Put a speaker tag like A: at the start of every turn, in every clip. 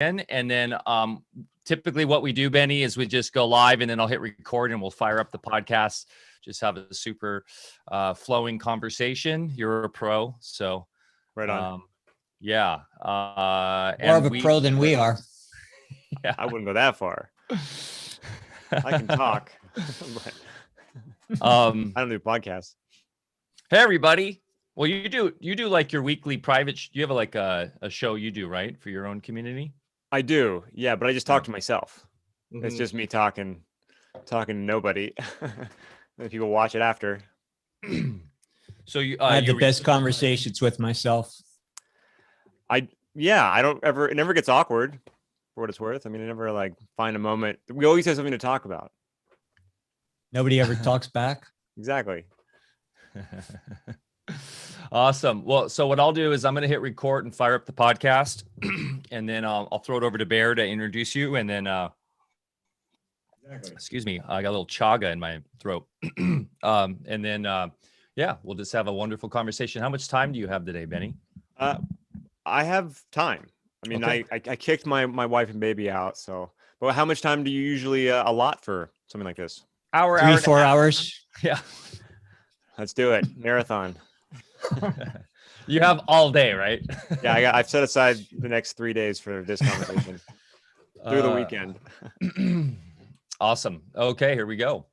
A: And then typically what we do, Benny, is we just go live and then I'll hit record and we'll fire up the podcast. Just have a super flowing conversation. You're a pro, so
B: right on.
A: Yeah.
C: More of a pro than we are.
B: Yeah, I wouldn't go that far. I can talk. But I don't do podcasts.
A: Hey, everybody. Well, you do like your weekly private. You have like a show you do, right, for your own community?
B: I do, yeah, but I just talk to myself. Mm-hmm. It's just me talking to nobody. And people watch it after.
A: So you,
C: I have the best conversations with myself.
B: I don't ever. It never gets awkward, for what it's worth. I mean, I never like find a moment. We always have something to talk about.
C: Nobody ever talks back.
B: Exactly.
A: Awesome. Well, so what I'll do is I'm going to hit record and fire up the podcast, and then I'll throw it over to Bear to introduce you, and then excuse me, I got a little chaga in my throat, and then yeah, we'll just have a wonderful conversation. How much time do you have today, Benny?
B: I have time. I mean, okay. I kicked my wife and baby out, so. But how much time do you usually allot for something like this?
C: 4 hours.
A: Yeah.
B: Let's do it. Marathon.
A: You have all day, right?
B: Yeah, I've set aside the next 3 days for this conversation through the weekend.
A: Awesome. Okay, here we go.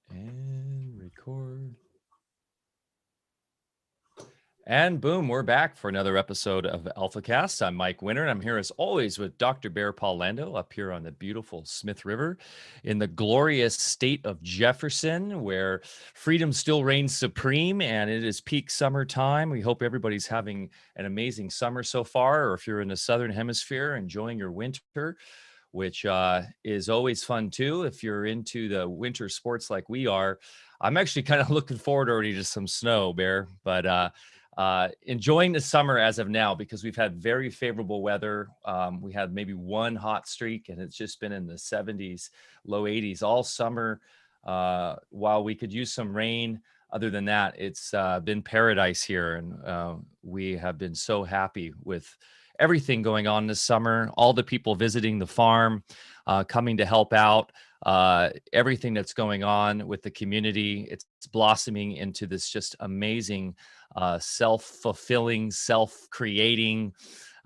A: And record. And boom, we're back for another episode of AlphaCast. I'm Mike Winter, and I'm here as always with Dr. Bear Paul Lando up here on the beautiful Smith River in the glorious state of Jefferson, where freedom still reigns supreme and it is peak summertime. We hope everybody's having an amazing summer so far, or if you're in the Southern Hemisphere, enjoying your winter, which is always fun too. If you're into the winter sports like we are, I'm actually kind of looking forward already to some snow, Bear, but enjoying the summer as of now because we've had very favorable weather. We had maybe one hot streak and it's just been in the 70s, low 80s all summer. While we could use some rain, other than that, it's been paradise here. And we have been so happy with everything going on this summer, all the people visiting the farm, coming to help out, everything that's going on with the community. It's blossoming into this just amazing, self-fulfilling, self-creating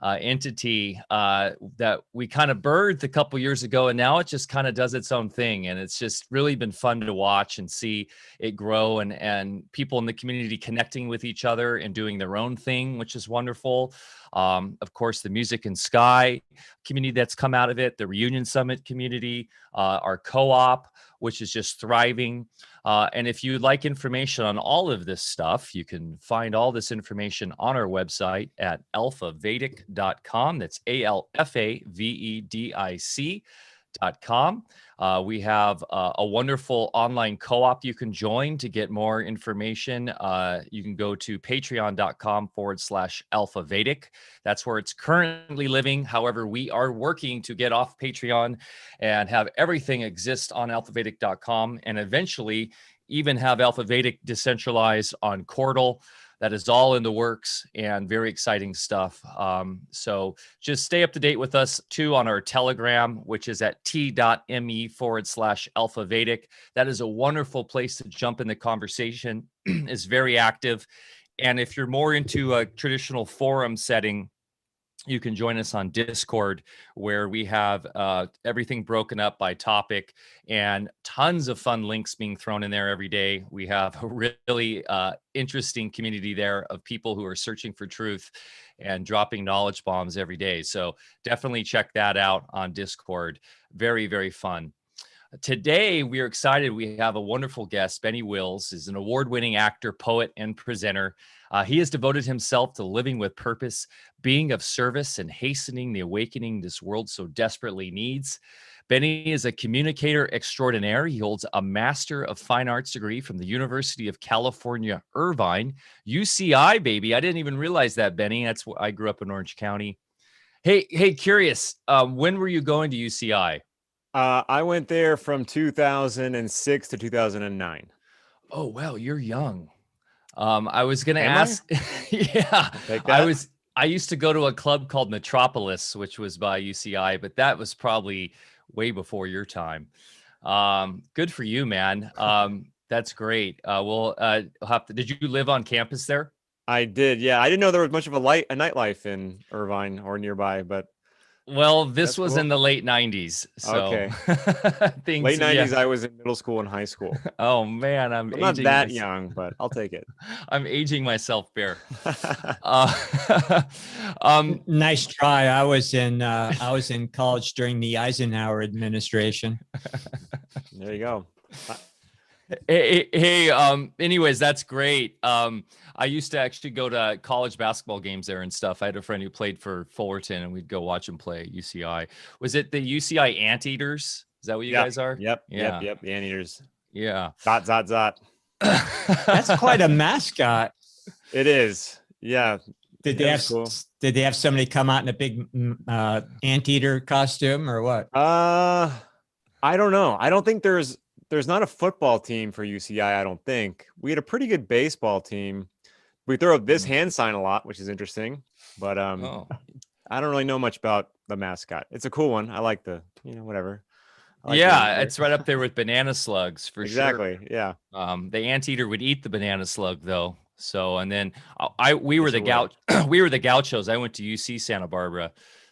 A: entity that we kind of birthed a couple years ago, and now it just kind of does its own thing. And it's just really been fun to watch and see it grow, and people in the community connecting with each other and doing their own thing, which is wonderful. Of course, the Music and Sky community that's come out of it, the Reunion Summit community, our co-op, which is just thriving. And if you'd like information on all of this stuff, you can find all this information on our website at alfavedic.com. That's ALFAVEDIC.com. We have a wonderful online co-op you can join to get more information. You can go to patreon.com/Alfa Vedic. That's where it's currently living. However, we are working to get off Patreon and have everything exist on alfavedic.com and eventually even have Alfa Vedic decentralized on Cordal. That is all in the works and very exciting stuff. So just stay up to date with us too on our Telegram, which is at t.me/Alfa Vedic. That is a wonderful place to jump in the conversation. It's very active. And if you're more into a traditional forum setting, you can join us on Discord, where we have everything broken up by topic and tons of fun links being thrown in there every day. We have a really interesting community there of people who are searching for truth and dropping knowledge bombs every day. So definitely check that out on Discord. Very, very fun. Today, we are excited. We have a wonderful guest. Benny Wills is an award-winning actor, poet, and presenter. He has devoted himself to living with purpose, being of service, and hastening the awakening this world so desperately needs. Benny is a communicator extraordinaire. He holds a Master of Fine Arts degree from the University of California, Irvine. UCI, baby. I didn't even realize that, Benny. That's where I grew up in Orange County. Hey, curious. When were you going to UCI?
B: I went there from 2006 to 2009.
A: Oh, well, you're young. I was going to ask. Yeah, I used to go to a club called Metropolis, which was by UCI, but that was probably way before your time. Good for you, man. That's great. Did you live on campus there?
B: I did. Yeah. I didn't know there was much of a nightlife in Irvine or nearby, but
A: well, this was cool. In the late 90s. So
B: okay.
A: Late
B: 90s, yeah. I was in middle school and high school.
A: Oh man, I'm
B: not that young, but I'll take it.
A: I'm aging myself, Bear.
C: Nice try. I was in college during the Eisenhower administration.
B: There you go.
A: Hey, anyways, that's great. I used to actually go to college basketball games there and stuff. I had a friend who played for Fullerton, and we'd go watch him play at UCI. Was it the UCI Anteaters? Is that what you guys are?
B: Yep. The Anteaters.
A: Yeah.
B: Zot.
C: That's quite a mascot.
B: It is. Yeah.
C: Did they have somebody come out in a big anteater costume or what?
B: I don't know. I don't think there's not a football team for UCI. I don't think. We had a pretty good baseball team. We throw this hand sign a lot, which is interesting, but I don't really know much about the mascot. It's a cool one. I like whatever. Like
A: it's right up there with banana slugs for
B: exactly.
A: Sure.
B: Yeah.
A: The anteater would eat the banana slug though. So, and then we were the Gauchos. I went to UC Santa Barbara.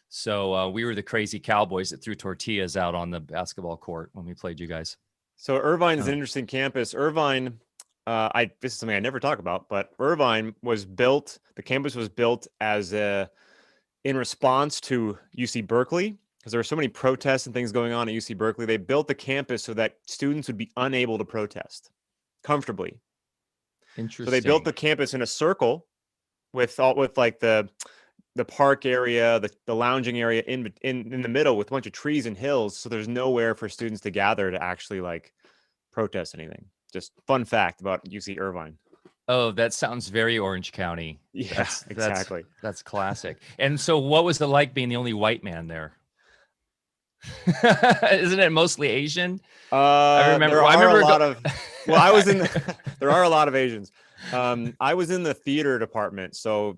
A: So we were the crazy cowboys that threw tortillas out on the basketball court when we played you guys.
B: So Irvine is an interesting campus. Irvine, this is something I never talk about, but Irvine the campus was built in response to UC Berkeley, because there were so many protests and things going on at UC Berkeley. They built the campus so that students would be unable to protest comfortably.
A: Interesting.
B: So they built the campus in a circle with like the park area, the lounging area in the middle with a bunch of trees and hills. So there's nowhere for students to gather to actually like protest anything. Just fun fact about UC Irvine.
A: Oh, that sounds very Orange County.
B: Yeah, exactly.
A: That's classic. And so what was it like being the only white man there? Isn't it mostly Asian?
B: I remember there are a lot of Asians. I was in the theater department, so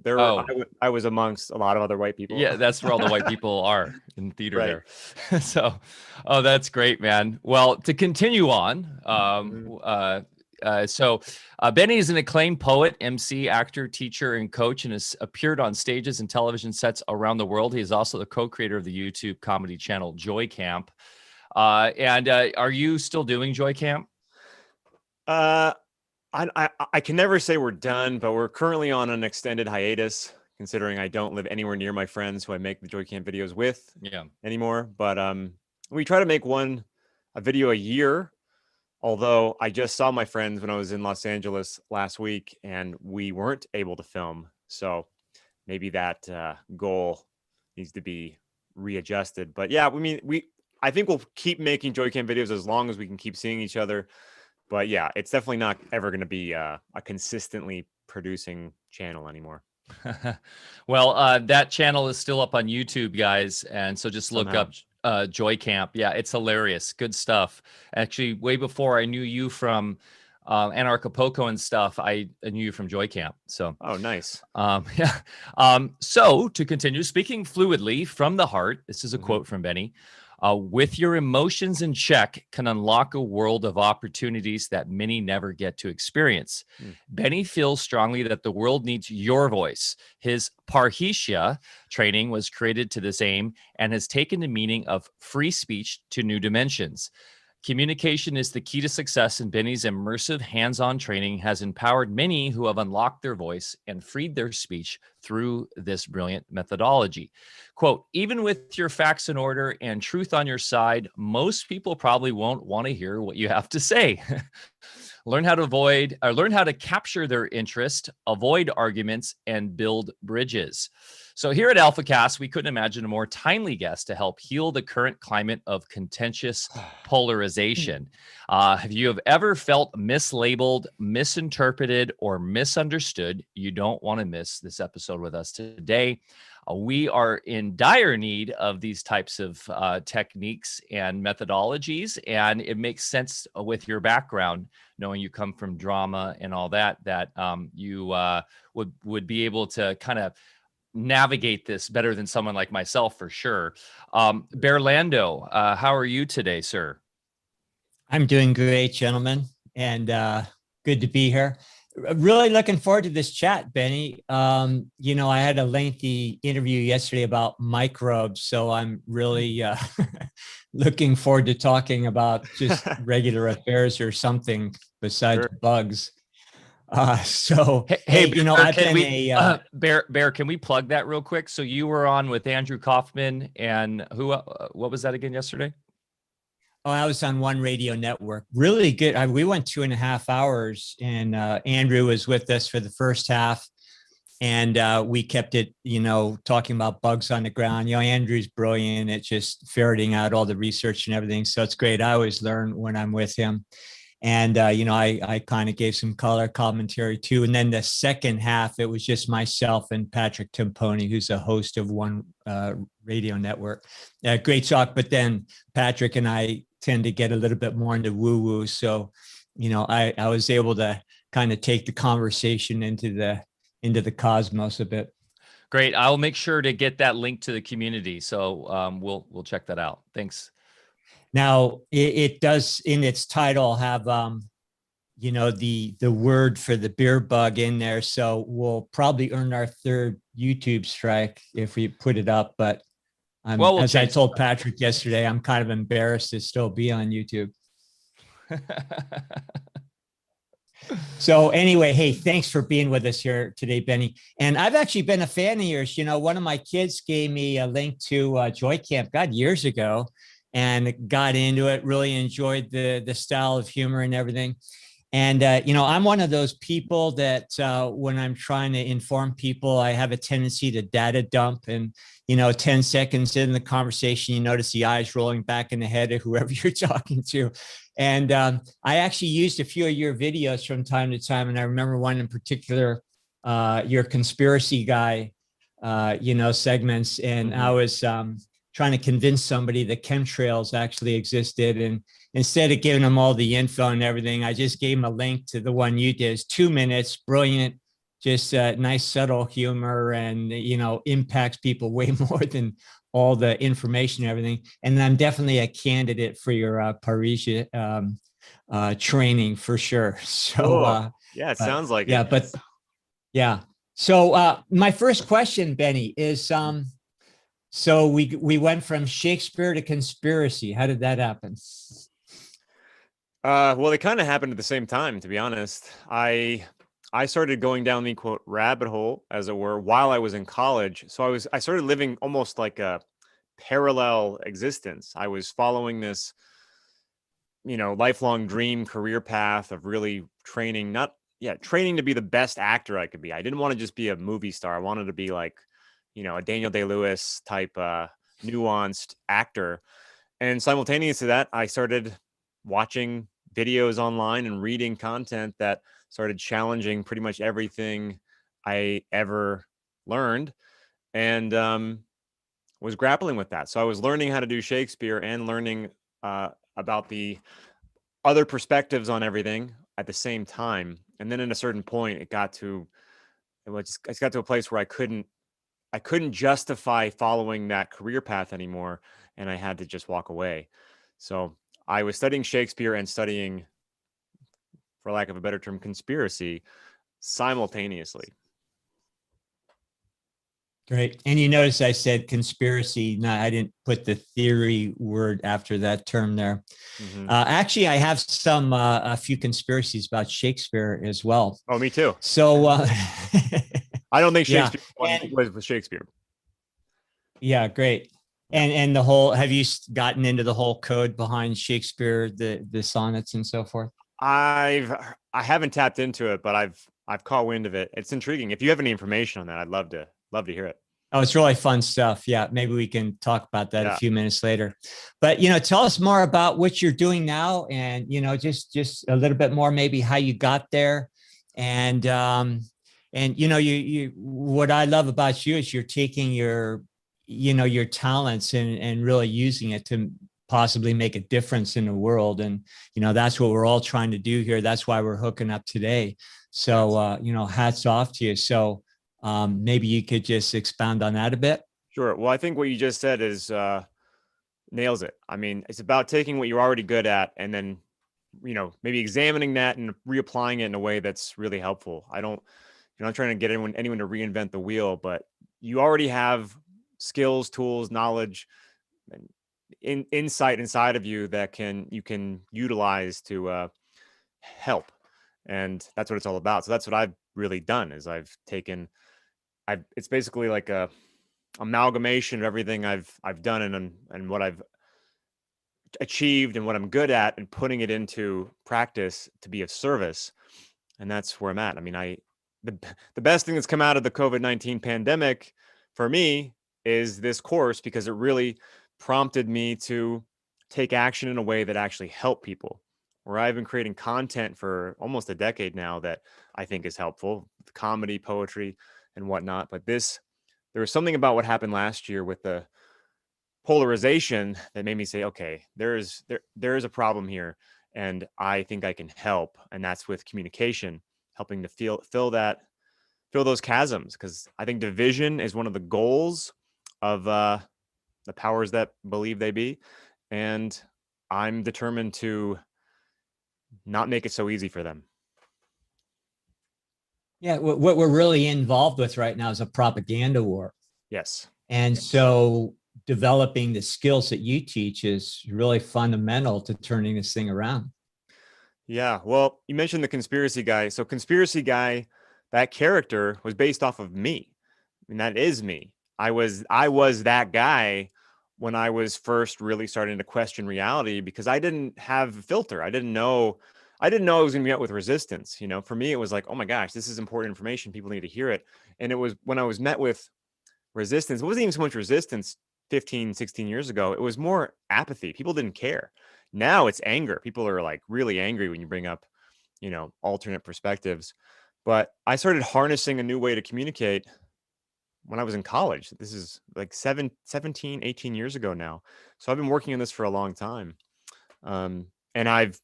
B: I was amongst a lot of other white people.
A: Yeah, that's where all the white people are in theater there. So, that's great, man. Well, to continue on, Benny is an acclaimed poet, MC, actor, teacher, and coach, and has appeared on stages and television sets around the world. He is also the co-creator of the YouTube comedy channel JoyCamp. And are you still doing JoyCamp?
B: I can never say we're done, but we're currently on an extended hiatus, considering I don't live anywhere near my friends who I make the JoyCamp videos with anymore. But we try to make a video a year. Although I just saw my friends when I was in Los Angeles last week and we weren't able to film. So maybe that goal needs to be readjusted. But yeah, I think we'll keep making JoyCamp videos as long as we can keep seeing each other. But yeah, it's definitely not ever going to be a consistently producing channel anymore.
A: Well, that channel is still up on YouTube, guys. And so just look up JoyCamp. Yeah, it's hilarious. Good stuff. Actually, way before I knew you from Anarchapulco and stuff, I knew you from JoyCamp. So
B: nice.
A: So to continue, speaking fluidly from the heart, this is a quote from Benny. With your emotions in check can unlock a world of opportunities that many never get to experience. Benny feels strongly that the world needs your voice. His Parhesia training was created to this aim and has taken the meaning of free speech to new dimensions. Communication is the key to success, and Benny's immersive hands-on training has empowered many who have unlocked their voice and freed their speech through this brilliant methodology. Quote, even with your facts in order and truth on your side, most people probably won't want to hear what you have to say. Learn how to capture their interest, avoid arguments, and build bridges. So here at AlphaCast, we couldn't imagine a more timely guest to help heal the current climate of contentious polarization. Have you ever felt mislabeled, misinterpreted, or misunderstood? You don't want to miss this episode with us today. We are in dire need of these types of techniques and methodologies, and it makes sense with your background, knowing you come from drama and all that, that you would be able to kind of navigate this better than someone like myself, for sure. Lando, how are you today, sir?
C: I'm doing great, gentlemen, and good to be here. Really looking forward to this chat, Benny. I had a lengthy interview yesterday about microbes, so I'm really looking forward to talking about just regular affairs or something besides bugs.
A: Hey, Bear, can we plug that real quick? So you were on with Andrew Kaufman and who? What was that again yesterday?
C: Oh, I was on One Radio Network. Really good. We went 2.5 hours, and Andrew was with us for the first half, and we kept it, talking about bugs on the ground. Andrew's brilliant at just ferreting out all the research and everything. So it's great. I always learn when I'm with him. And, I kind of gave some color commentary too. And then the second half, it was just myself and Patrick Timponi, who's a host of One Radio Network. Great talk. But then Patrick and I tend to get a little bit more into woo-woo. So, I was able to kind of take the conversation into the cosmos a bit.
A: Great. I'll make sure to get that link to the community. So we'll check that out. Thanks.
C: Now, it does in its title have, the word for the beer bug in there. So we'll probably earn our third YouTube strike if we put it up. But as I told Patrick yesterday, I'm kind of embarrassed to still be on YouTube. So anyway, hey, thanks for being with us here today, Benny. And I've actually been a fan of yours. One of my kids gave me a link to JoyCamp, years ago, and got into it, really enjoyed the style of humor and everything. And, I'm one of those people that when I'm trying to inform people, I have a tendency to data dump. And, 10 seconds in the conversation, you notice the eyes rolling back in the head of whoever you're talking to. And I actually used a few of your videos from time to time. And I remember one in particular, your conspiracy guy, segments. And I was trying to convince somebody that chemtrails actually existed. And instead of giving them all the info and everything, I just gave them a link to the one you did. It's 2 minutes, brilliant, just nice, subtle humor, and, impacts people way more than all the information and everything. And I'm definitely a candidate for your Parhesia training for sure. So,
B: yeah, it sounds like
C: it. But yeah. So my first question, Benny, is, so we went from Shakespeare to conspiracy. How did that happen?
B: Well, they kind of happened at the same time, to be honest. I started going down the quote rabbit hole, as it were, while I was in college. So I started living almost like a parallel existence. I was following this, lifelong dream career path of really training to be the best actor I could be. I didn't want to just be a movie star. I wanted to be like, a Daniel Day-Lewis type nuanced actor. And simultaneous to that, I started watching videos online and reading content that started challenging pretty much everything I ever learned, and was grappling with that. So I was learning how to do Shakespeare and learning about the other perspectives on everything at the same time. And then at a certain point, it got to a place where I couldn't justify following that career path anymore, and I had to just walk away. So I was studying Shakespeare and studying, for lack of a better term, conspiracy simultaneously.
C: Great. And you notice I said conspiracy. No, I didn't put the theory word after that term there. Mm-hmm. Actually, I have a few conspiracies about Shakespeare as well.
B: Oh, me too.
C: So
B: I don't think Shakespeare was with Shakespeare.
C: Yeah, great. And the whole, have you gotten into the whole code behind Shakespeare, the sonnets and so forth?
B: I haven't tapped into it, but I've caught wind of it. It's intriguing. If you have any information on that, I'd love to hear it.
C: Oh, it's really fun stuff. Yeah, maybe we can talk about that a
B: Yeah.
C: few minutes later. But tell us more about what you're doing now, and just a little bit more, maybe how you got there, and you what I love about you is you're taking your talents and really using it to possibly make a difference in the world, and that's what we're all trying to do here. That's why we're hooking up today. So hats off to you. So maybe you could just expound on that a bit.
B: Sure. Well, I think what you just said is nails it. I mean, it's about taking what you're already good at and then, maybe examining that and reapplying it in a way that's really helpful. You're not trying to get anyone to reinvent the wheel, but you already have skills, tools, knowledge, and insight inside of you that you can utilize to help. And that's what it's all about. So that's what I've really done is it's basically like a amalgamation of everything I've done and what I've achieved and what I'm good at, and putting it into practice to be of service. And that's where I'm at. I mean, the best thing that's come out of the COVID-19 pandemic for me is this course, because it really prompted me to take action in a way that actually helped people. Where I've been creating content for almost a decade now that I think is helpful, comedy, poetry, and whatnot. But there was something about what happened last year with the polarization that made me say, okay, there is a problem here, and I think I can help. And that's with communication, helping to fill those chasms, because I think division is one of the goals of the powers that believe they be, and I'm determined to not make it so easy for them.
C: Yeah, what we're really involved with right now is a propaganda war.
B: Yes.
C: And so developing the skills that you teach is really fundamental to turning this thing around.
B: Yeah. Well, you mentioned the conspiracy guy. So conspiracy guy, that character was based off of me. I mean, that is me. I was that guy when I was first really starting to question reality, because I didn't have a filter. I didn't know I was going to be met with resistance. For me, it was like, oh my gosh, this is important information. People need to hear it. And it was when I was met with resistance, it wasn't even so much resistance 15, 16 years ago. It was more apathy. People didn't care. Now it's anger. People are like really angry when you bring up, alternate perspectives. But I started harnessing a new way to communicate when I was in college. This is like 17, 18 years ago now. So I've been working on this for a long time. And I've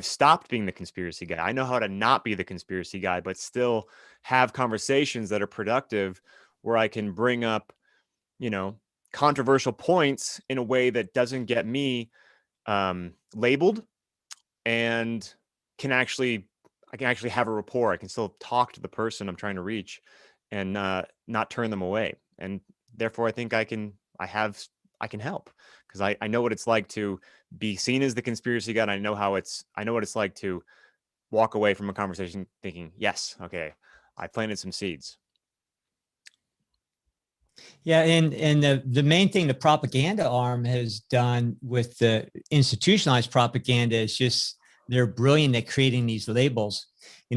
B: stopped being the conspiracy guy. I know how to not be the conspiracy guy, but still have conversations that are productive, where I can bring up, controversial points in a way that doesn't get me labeled, and I can actually have a rapport. I can still talk to the person I'm trying to reach, and not turn them away. And therefore, I think I can help, because I know what it's like to be seen as the conspiracy guy. And I know what it's like to walk away from a conversation thinking, yes, okay, I planted some seeds.
C: Yeah, and the main thing the propaganda arm has done with the institutionalized propaganda is just they're brilliant at creating these labels.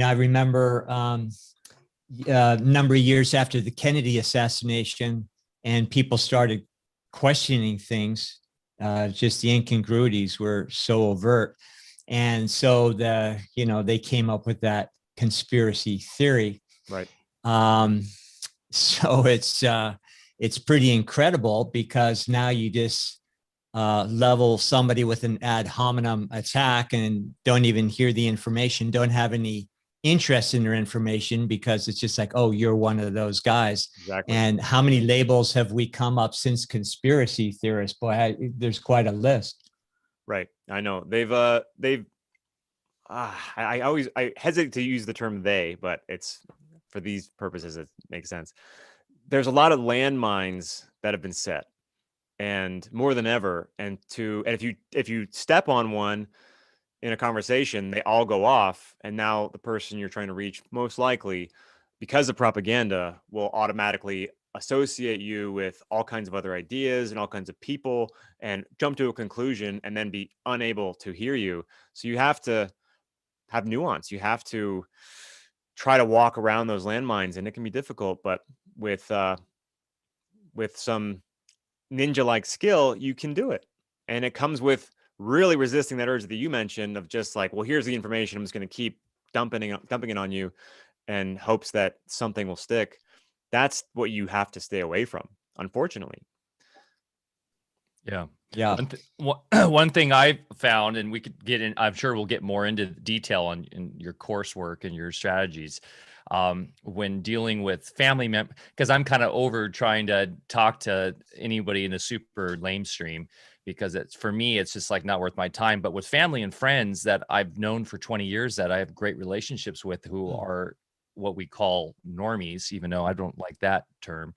C: I remember a number of years after the Kennedy assassination, and people started questioning things. Just the incongruities were so overt, and so they came up with that conspiracy theory.
B: Right.
C: So it's pretty incredible, because now you just level somebody with an ad hominem attack and don't even hear the information, don't have any interest in their information, because it's just like, oh, you're one of those guys.
B: Exactly.
C: And how many labels have we come up since conspiracy theorists? Boy, there's quite a list.
B: Right. I know I hesitate to use the term they, but it's for these purposes, it makes sense. There's a lot of landmines that have been set, and more than ever. And if you step on one in a conversation, they all go off. And now the person you're trying to reach, most likely, because of propaganda, will automatically associate you with all kinds of other ideas and all kinds of people, and jump to a conclusion and then be unable to hear you. So you have to have nuance. You have to try to walk around those landmines, and it can be difficult. But with with some ninja-like skill, you can do it. And it comes with really resisting that urge that you mentioned of just like, well, here's the information. I'm just going to keep dumping it on you and hopes that something will stick. That's what you have to stay away from, unfortunately.
A: Yeah.
C: Yeah.
A: One thing I found, and we could get in, I'm sure we'll get more into detail in your coursework and your strategies when dealing with family members, because I'm kind of over trying to talk to anybody in a super lame stream, because for me, it's just like not worth my time. But with family and friends that I've known for 20 years that I have great relationships with, who are what we call normies, even though I don't like that term.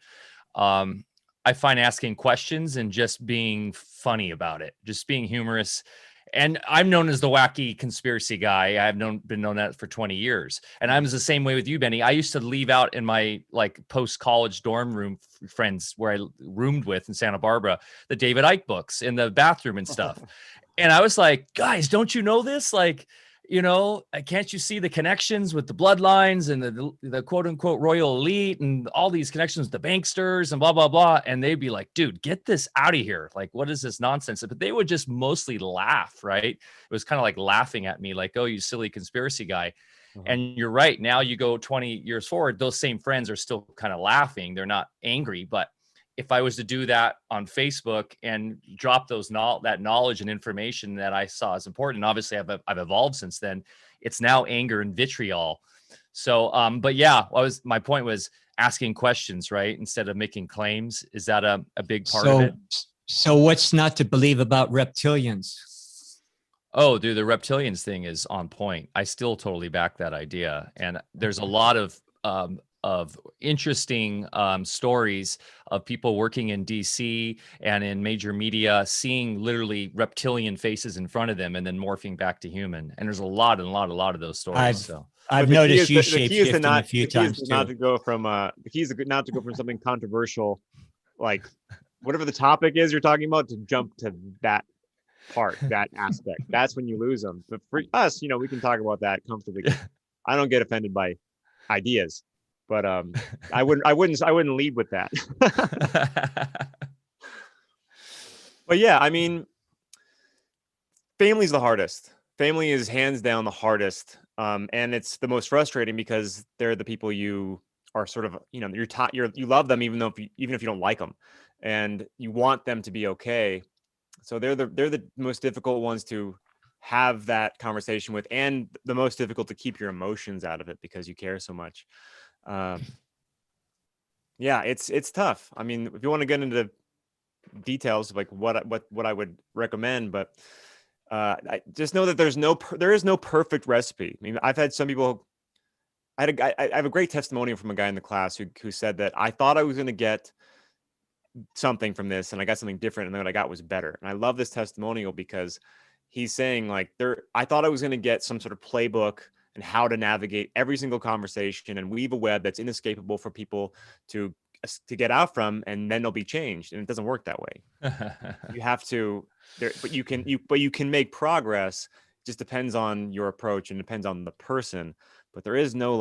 A: I find asking questions and just being funny about it, just being humorous. And I'm known as the wacky conspiracy guy. I've been known that for 20 years. And I was the same way with you, Benny. I used to leave out in my like post-college dorm room friends where I roomed with in Santa Barbara, the David Icke books in the bathroom and stuff. And I was like, guys, don't you know this? Like, you know, can't you see the connections with the bloodlines and the quote unquote royal elite and all these connections with the banksters and blah, blah, blah. And they'd be like, dude, get this out of here. Like, what is this nonsense? But they would just mostly laugh, right? It was kind of like laughing at me like, oh, you silly conspiracy guy. And you're right. Now you go 20 years forward, those same friends are still kind of laughing. They're not angry, but if I was to do that on Facebook and drop that knowledge and information that I saw as important, and obviously I've evolved since then, it's now anger and vitriol. So, but yeah, my point was asking questions, right? Instead of making claims. Is that a big part of it?
C: So what's not to believe about reptilians?
A: Oh, dude, the reptilians thing is on point. I still totally back that idea. And there's a lot of interesting stories of people working in DC and in major media, seeing literally reptilian faces in front of them and then morphing back to human. And there's a lot of those stories.
C: I've noticed you shape-shifting a few times too.
B: Not to go from the key is not to go from something controversial, like whatever the topic is you're talking about, to jump to that part, that aspect. That's when you lose them. But for us, you know, we can talk about that comfortably. I don't get offended by ideas. But I wouldn't lead with that. But yeah, I mean, family's the hardest. Family is hands down the hardest, and it's the most frustrating because they're the people you are sort of, you know, you love them even if you don't like them, and you want them to be okay. So they're the most difficult ones to have that conversation with, and the most difficult to keep your emotions out of it because you care so much. Yeah, it's tough. I mean, if you want to get into details of like what I would recommend, but I just know that there is no perfect recipe. I mean, I've had some people. I have a great testimonial from a guy in the class who said that I thought I was going to get something from this, and I got something different, and then what I got was better. And I love this testimonial because he's saying like I thought I was going to get some sort of playbook and how to navigate every single conversation and weave a web that's inescapable for people to get out from, and then they'll be changed. And it doesn't work that way. You have to, but you can make progress. It just depends on your approach and depends on the person. But there is no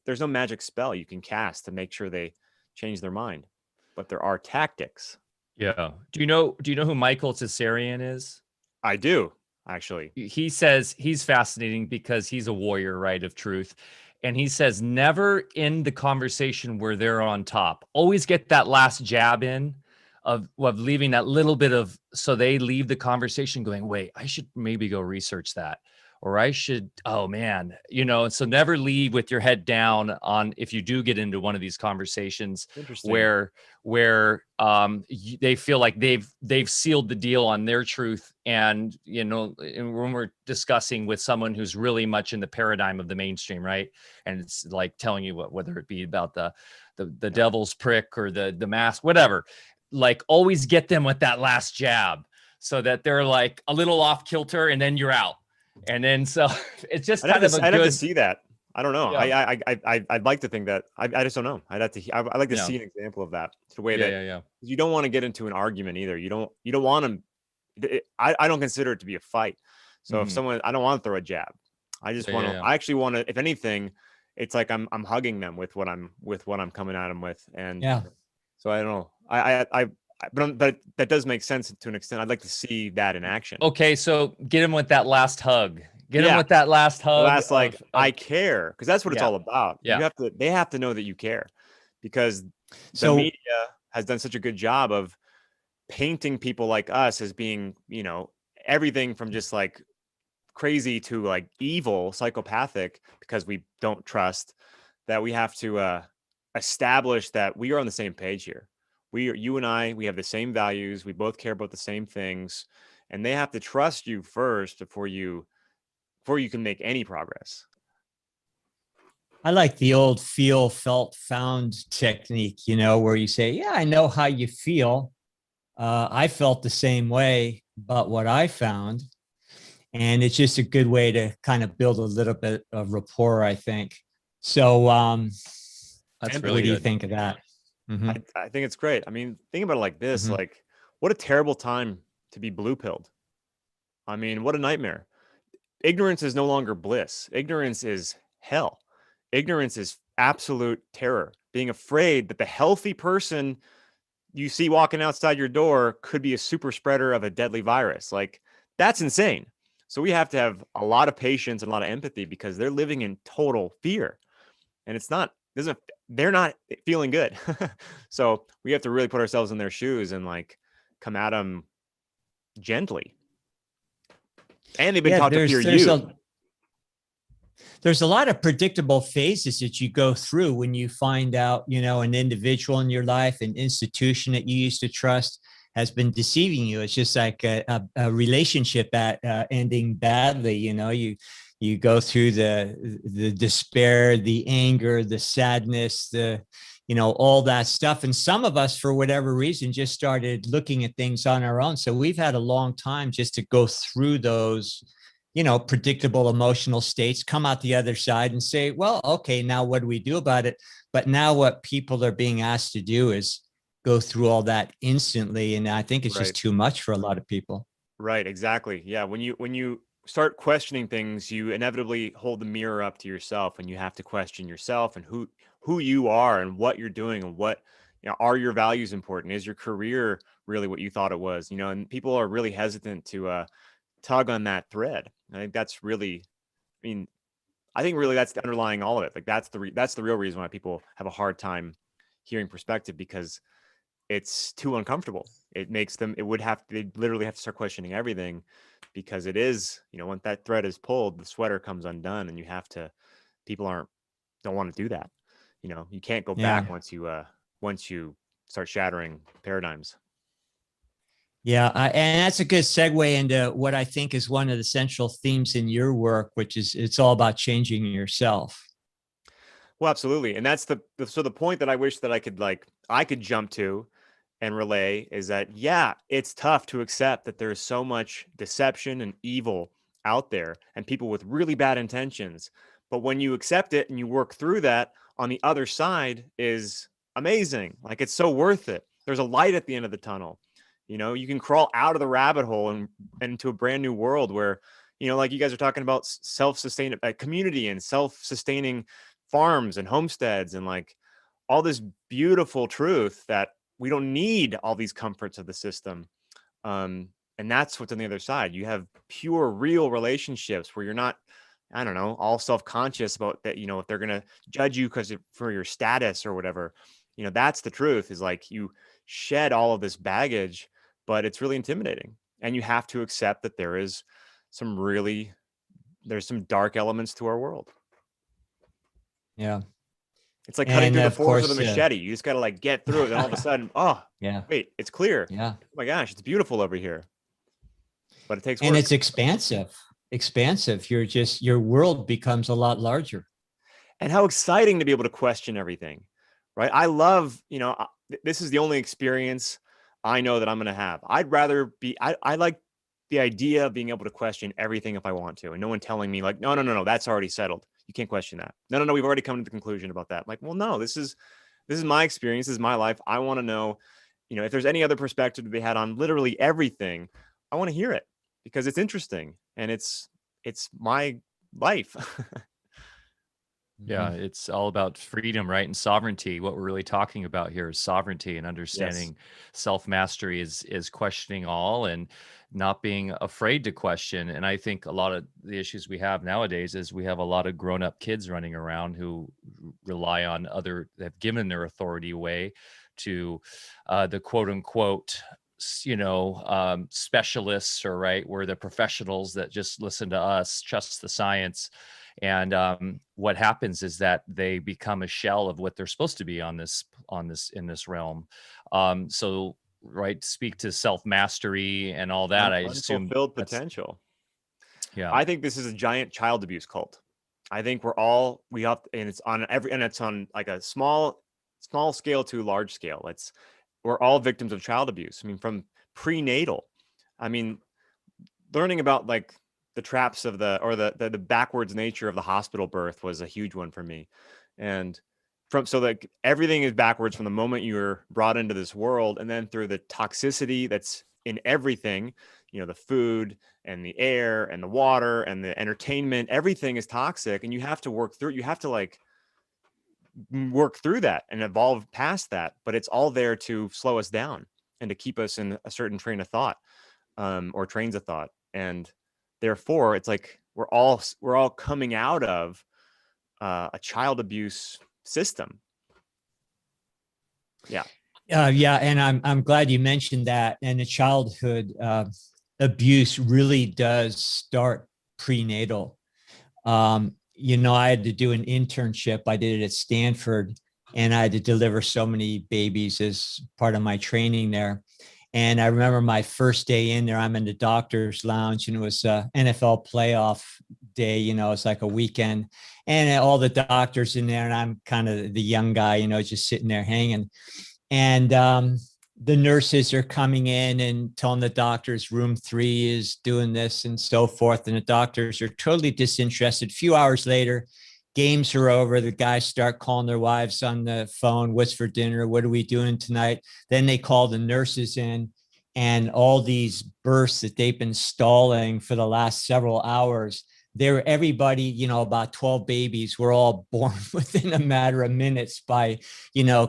B: there's no magic spell you can cast to make sure they change their mind. But there are tactics.
A: Yeah. Do you know who Michael Cesarian is?
B: I do. Actually,
A: he says he's fascinating because he's a warrior, right, of truth. And he says, never end the conversation where they're on top. Always get that last jab in of leaving that little bit of, so they leave the conversation going, wait, I should maybe go research that. Or I should, oh man, you know, and so never leave with your head down on, if you do get into one of these conversations where they feel like they've sealed the deal on their truth. And, you know, when we're discussing with someone who's really much in the paradigm of the mainstream, right? And it's like telling you whether it be about the devil's prick or the mask, whatever, like always get them with that last jab so that they're like a little off kilter and then you're out. And then so it's just I'd have
B: to see that. I don't know. Yeah. I'd like to think that I just don't know. I'd like to see an example of that. It's the way that you don't want to get into an argument either. You don't want to. I don't consider it to be a fight. So if someone, I don't want to throw a jab. I just want to. I actually want to. If anything, it's like I'm hugging them with what I'm coming at them with. And so I don't know. But that does make sense to an extent. I'd like to see that in action.
A: Okay, so get him with that last hug. Get him
B: Yeah.
A: with that last hug.
B: The last, like, I care, because that's what it's
A: Yeah.
B: all about.
A: Yeah.
B: They have to know that you care, because the
C: So
B: media has done such a good job of painting people like us as being, everything from just like crazy to like evil, psychopathic, because we don't trust, that we have to establish that we are on the same page here. You and I, we have the same values. We both care about the same things, and they have to trust you first before you can make any progress.
C: I like the old feel, felt, found technique, where you say, yeah, I know how you feel. I felt the same way, but what I found, and it's just a good way to kind of build a little bit of rapport, I think. So
A: That's
C: what
A: really
C: do you
A: good.
C: think of that?
B: I think it's great. I mean, think about it like this,
C: Mhm.
B: like, what a terrible time to be blue pilled. I mean, what a nightmare. Ignorance is no longer bliss. Ignorance is hell. Ignorance is absolute terror. Being afraid that the healthy person you see walking outside your door could be a super spreader of a deadly virus. Like, that's insane. So we have to have a lot of patience and a lot of empathy, because they're living in total fear, and they're not feeling good. So we have to really put ourselves in their shoes and like come at them gently. And they've been taught to fear you.
C: There's a lot of predictable phases that you go through when you find out, an individual in your life, an institution that you used to trust has been deceiving you. It's just like a relationship that ending badly. You go through the despair, the anger, the sadness, all that stuff. And some of us, for whatever reason, just started looking at things on our own. So we've had a long time just to go through those predictable emotional states, come out the other side and say, well, okay, now what do we do about it? But now what people are being asked to do is go through all that instantly. And I think it's just too much for a lot of people.
B: Right. Exactly. Yeah. When you start questioning things, you inevitably hold the mirror up to yourself, and you have to question yourself and who you are and what you're doing, and what, are your values important? Is your career really what you thought it was? And people are really hesitant to tug on that thread. I think that's really, I think really that's the underlying all of it. Like, that's the real reason why people have a hard time hearing perspective, because it's too uncomfortable. It makes them, they literally have to start questioning everything, because it is, once that thread is pulled, the sweater comes undone, and people don't want to do that. You can't go back once you start shattering paradigms.
C: Yeah, and that's a good segue into what I think is one of the central themes in your work, which is it's all about changing yourself.
B: Well, absolutely, and that's the point that I wish that I could jump to and relay is that, yeah, it's tough to accept that there's so much deception and evil out there, and people with really bad intentions. But when you accept it and you work through that, on the other side is amazing. Like, it's so worth it. There's a light at the end of the tunnel. You can crawl out of the rabbit hole and into a brand new world where, like you guys are talking about self-sustaining community and self-sustaining farms and homesteads, and like all this beautiful truth that we don't need all these comforts of the system. And that's what's on the other side. You have pure, real relationships where you're not, I don't know, all self-conscious about that, if they're going to judge you for your status or whatever. That's the truth, is like you shed all of this baggage, but it's really intimidating. And you have to accept that there's some dark elements to our world.
C: Yeah.
B: It's like cutting through the forest with a
C: course,
B: machete. You just got to like get through it. And all of a sudden, oh,
C: yeah,
B: wait, it's clear.
C: yeah.
B: Oh my gosh, it's beautiful over here. But it takes work.
C: And it's expansive. Your world becomes a lot larger.
B: And how exciting to be able to question everything, right? I love, this is the only experience I know that I'm going to have. I'd rather I like the idea of being able to question everything if I want to, and no one telling me like, no, that's already settled. You can't question that. No, we've already come to the conclusion about that. Like, well, no, this is my experience. This is my life. I want to know, if there's any other perspective to be had on literally everything, I want to hear it, because it's interesting and it's my life.
A: Yeah, it's all about freedom, right? And sovereignty. What we're really talking about here is sovereignty and understanding self-mastery is questioning all and not being afraid to question. And I think a lot of the issues we have nowadays is we have a lot of grown-up kids running around who rely on have given their authority away to the quote unquote specialists, or right, we're the professionals that just listen to us, trust the science. And what happens is that they become a shell of what they're supposed to be in this realm. So right, speak to self-mastery and all that. I assume
B: unfulfilled potential.
A: Yeah,
B: I think this is a giant child abuse cult. I think and it's on like a small scale to large scale. We're all victims of child abuse. I mean, from prenatal. I mean, learning about like the traps of the backwards nature of the hospital birth was a huge one for me. And like everything is backwards from the moment you're brought into this world, and then through the toxicity that's in everything, the food and the air and the water and the entertainment, everything is toxic, and you have to work through that and evolve past that. But it's all there to slow us down and to keep us in a certain train of thought, or trains of thought. And therefore it's like we're all coming out of a child abuse system. Yeah.
C: And I'm glad you mentioned that. And the childhood abuse really does start prenatal. I had to do an internship. I did it at Stanford, and I had to deliver so many babies as part of my training there. And I remember my first day in there, I'm in the doctor's lounge, and it was NFL playoff day. It's like a weekend, and all the doctors in there, and I'm kind of the young guy, just sitting there hanging. And the nurses are coming in and telling the doctors room 3 is doing this and so forth. And the doctors are totally disinterested. A few hours later, games are over. The guys start calling their wives on the phone. What's for dinner? What are we doing tonight? Then they call the nurses in, and all these births that they've been stalling for the last several hours, everybody, about 12 babies were all born within a matter of minutes by,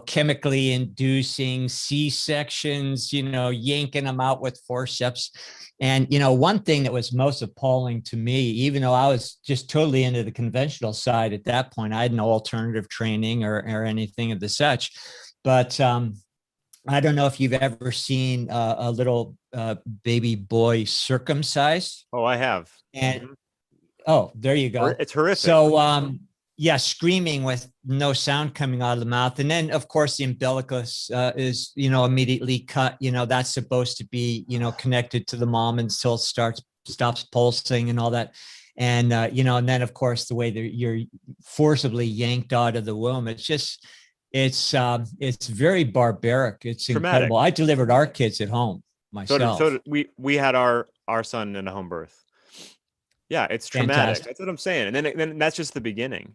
C: chemically inducing C-sections, yanking them out with forceps. And, one thing that was most appalling to me, even though I was just totally into the conventional side at that point, I had no alternative training or anything of the such. But I don't know if you've ever seen a little baby boy circumcised.
B: Oh, I have.
C: And oh, there you go.
B: It's horrific.
C: So, screaming with no sound coming out of the mouth. And then, of course, the umbilicus is, immediately cut. That's supposed to be, connected to the mom until it stops pulsing and all that. And, and then, of course, the way that you're forcibly yanked out of the womb, it's very barbaric. It's
B: traumatic.
C: Incredible. I delivered our kids at home myself.
B: So we had our son in a home birth. Yeah, it's traumatic.
C: Fantastic.
B: That's what I'm saying. And then that's just the beginning,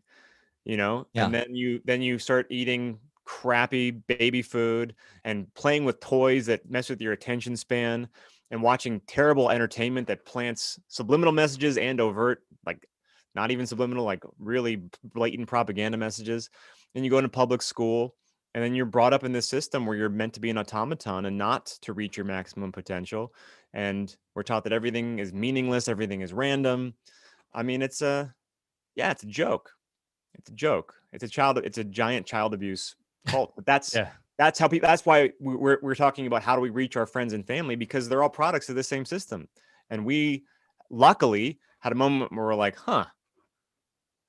B: Yeah. And then you start eating crappy baby food and playing with toys that mess with your attention span, and watching terrible entertainment that plants subliminal messages and overt, like not even subliminal, like really blatant propaganda messages. And you go into public school, and then you're brought up in this system where you're meant to be an automaton and not to reach your maximum potential. And we're taught that everything is meaningless, everything is random. I mean, it's a joke. It's a joke. It's a giant child abuse cult. But that's how people. That's why we're talking about how do we reach our friends and family, because they're all products of the same system. And we luckily had a moment where we're like,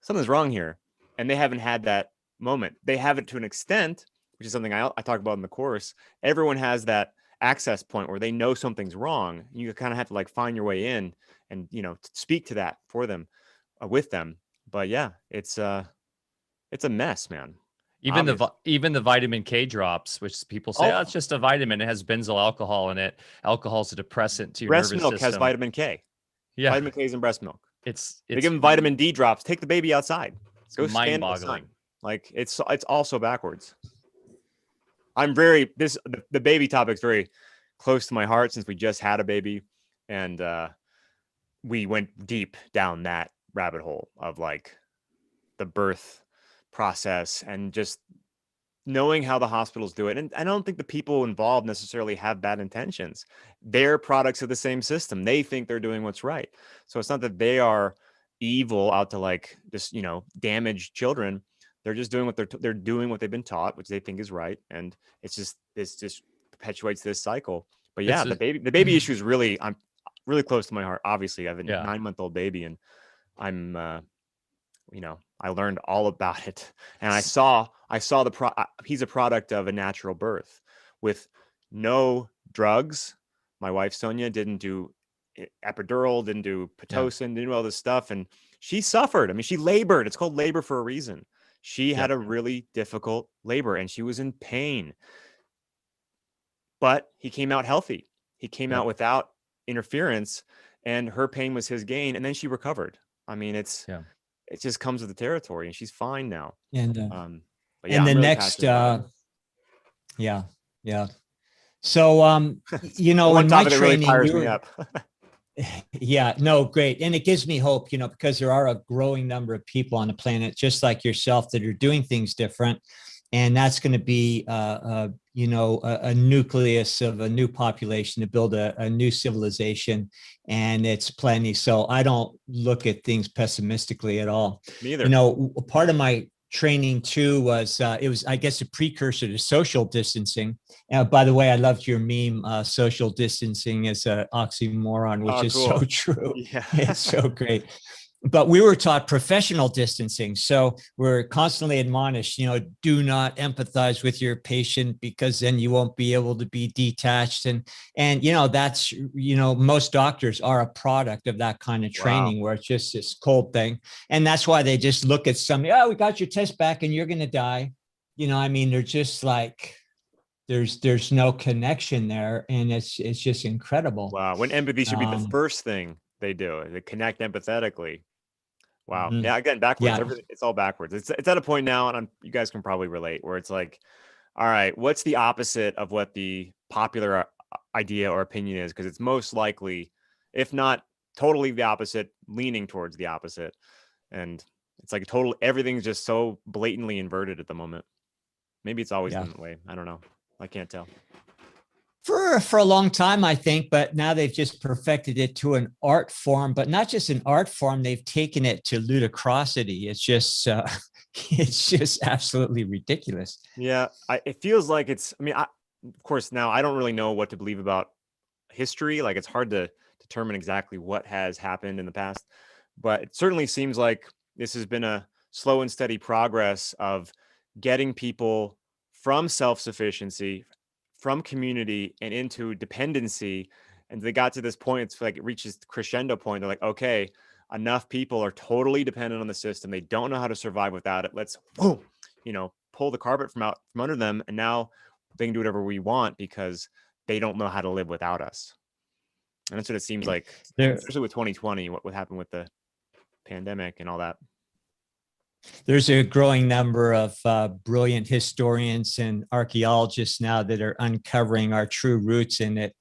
B: something's wrong here. And they haven't had that moment. They have it to an extent, which is something I talk about in the course. Everyone has that access point where they know something's wrong. You kind of have to like find your way in and, speak to that for them, with them. But yeah, it's a mess, man.
A: Even the vitamin K drops, which people say, it's just a vitamin. It has benzyl alcohol in it. Alcohol is a depressant to your nervous system.
B: Breast milk has vitamin K. Yeah, vitamin K is in breast milk. They give them vitamin D drops. Take the baby outside. Go stand in the sun. Like it's also backwards. The baby topic's very close to my heart since we just had a baby, and we went deep down that rabbit hole of like the birth process and just knowing how the hospitals do it. And I don't think the people involved necessarily have bad intentions. They're products of the same system. They think they're doing what's right. So it's not that they are evil out to like just, damage children. They're just doing what they're doing what they've been taught, which they think is right. And it's just perpetuates this cycle. But yeah, the baby issue is really, I'm really close to my heart. Obviously, I have a 9-month-old baby, and I'm I learned all about it, and I saw he's a product of a natural birth with no drugs. My wife Sonia didn't do epidural, didn't do pitocin, didn't do all this stuff, and she suffered. I mean, she labored. It's called labor for a reason. She had a really difficult labor, and she was in pain. But he came out healthy. He came out without interference, and her pain was his gain, and then she recovered. I mean, it just comes with the territory, and she's fine now.
C: And
B: but yeah,
C: and the
B: really
C: next
B: yeah.
C: So in my training,
B: really me up.
C: Yeah, no, great. And it gives me hope, because there are a growing number of people on the planet, just like yourself, that are doing things different. And that's going to be, a nucleus of a new population to build a new civilization. And it's plenty. So I don't look at things pessimistically at all.
B: Me either.
C: Part of my training too was, it was, I guess, a precursor to social distancing. By the way, I loved your meme, social distancing is an oxymoron, which is
B: cool.
C: so true.
B: Yeah.
C: It's so great. But we were taught professional distancing. So we're constantly admonished, do not empathize with your patient, because then you won't be able to be detached. And that's, most doctors are a product of that kind of training. Wow. Where it's just this cold thing. And that's why they just look at somebody, we got your test back and you're going to die. They're just like, there's no connection there. And it's just incredible.
B: Wow. When empathy should be the first thing they do, they connect empathetically. Wow. Mm-hmm. Yeah. Again, backwards. Yeah. It's all backwards. It's at a point now, and you guys can probably relate, where it's like, all right, what's the opposite of what the popular idea or opinion is? Because it's most likely, if not totally the opposite, leaning towards the opposite. And it's like everything's just so blatantly inverted at the moment. Maybe it's always been that way. I don't know. I can't tell.
C: For a long time, I think, but now they've just perfected it to an art form, but not just an art form. They've taken it to ludicrosity. It's just absolutely ridiculous.
B: Yeah. It feels like of course, now I don't really know what to believe about history. Like, it's hard to determine exactly what has happened in the past, but it certainly seems like this has been a slow and steady progress of getting people from self-sufficiency, from community, and into dependency. And they got to this point, it's like it reaches the crescendo point. They're like, okay, enough people are totally dependent on the system. They don't know how to survive without it. Let's, pull the carpet from under them. And now they can do whatever we want because they don't know how to live without us. And that's what it seems like, especially with 2020, what happened with the pandemic and all that.
C: There's a growing number of brilliant historians and archaeologists now that are uncovering our true roots in it,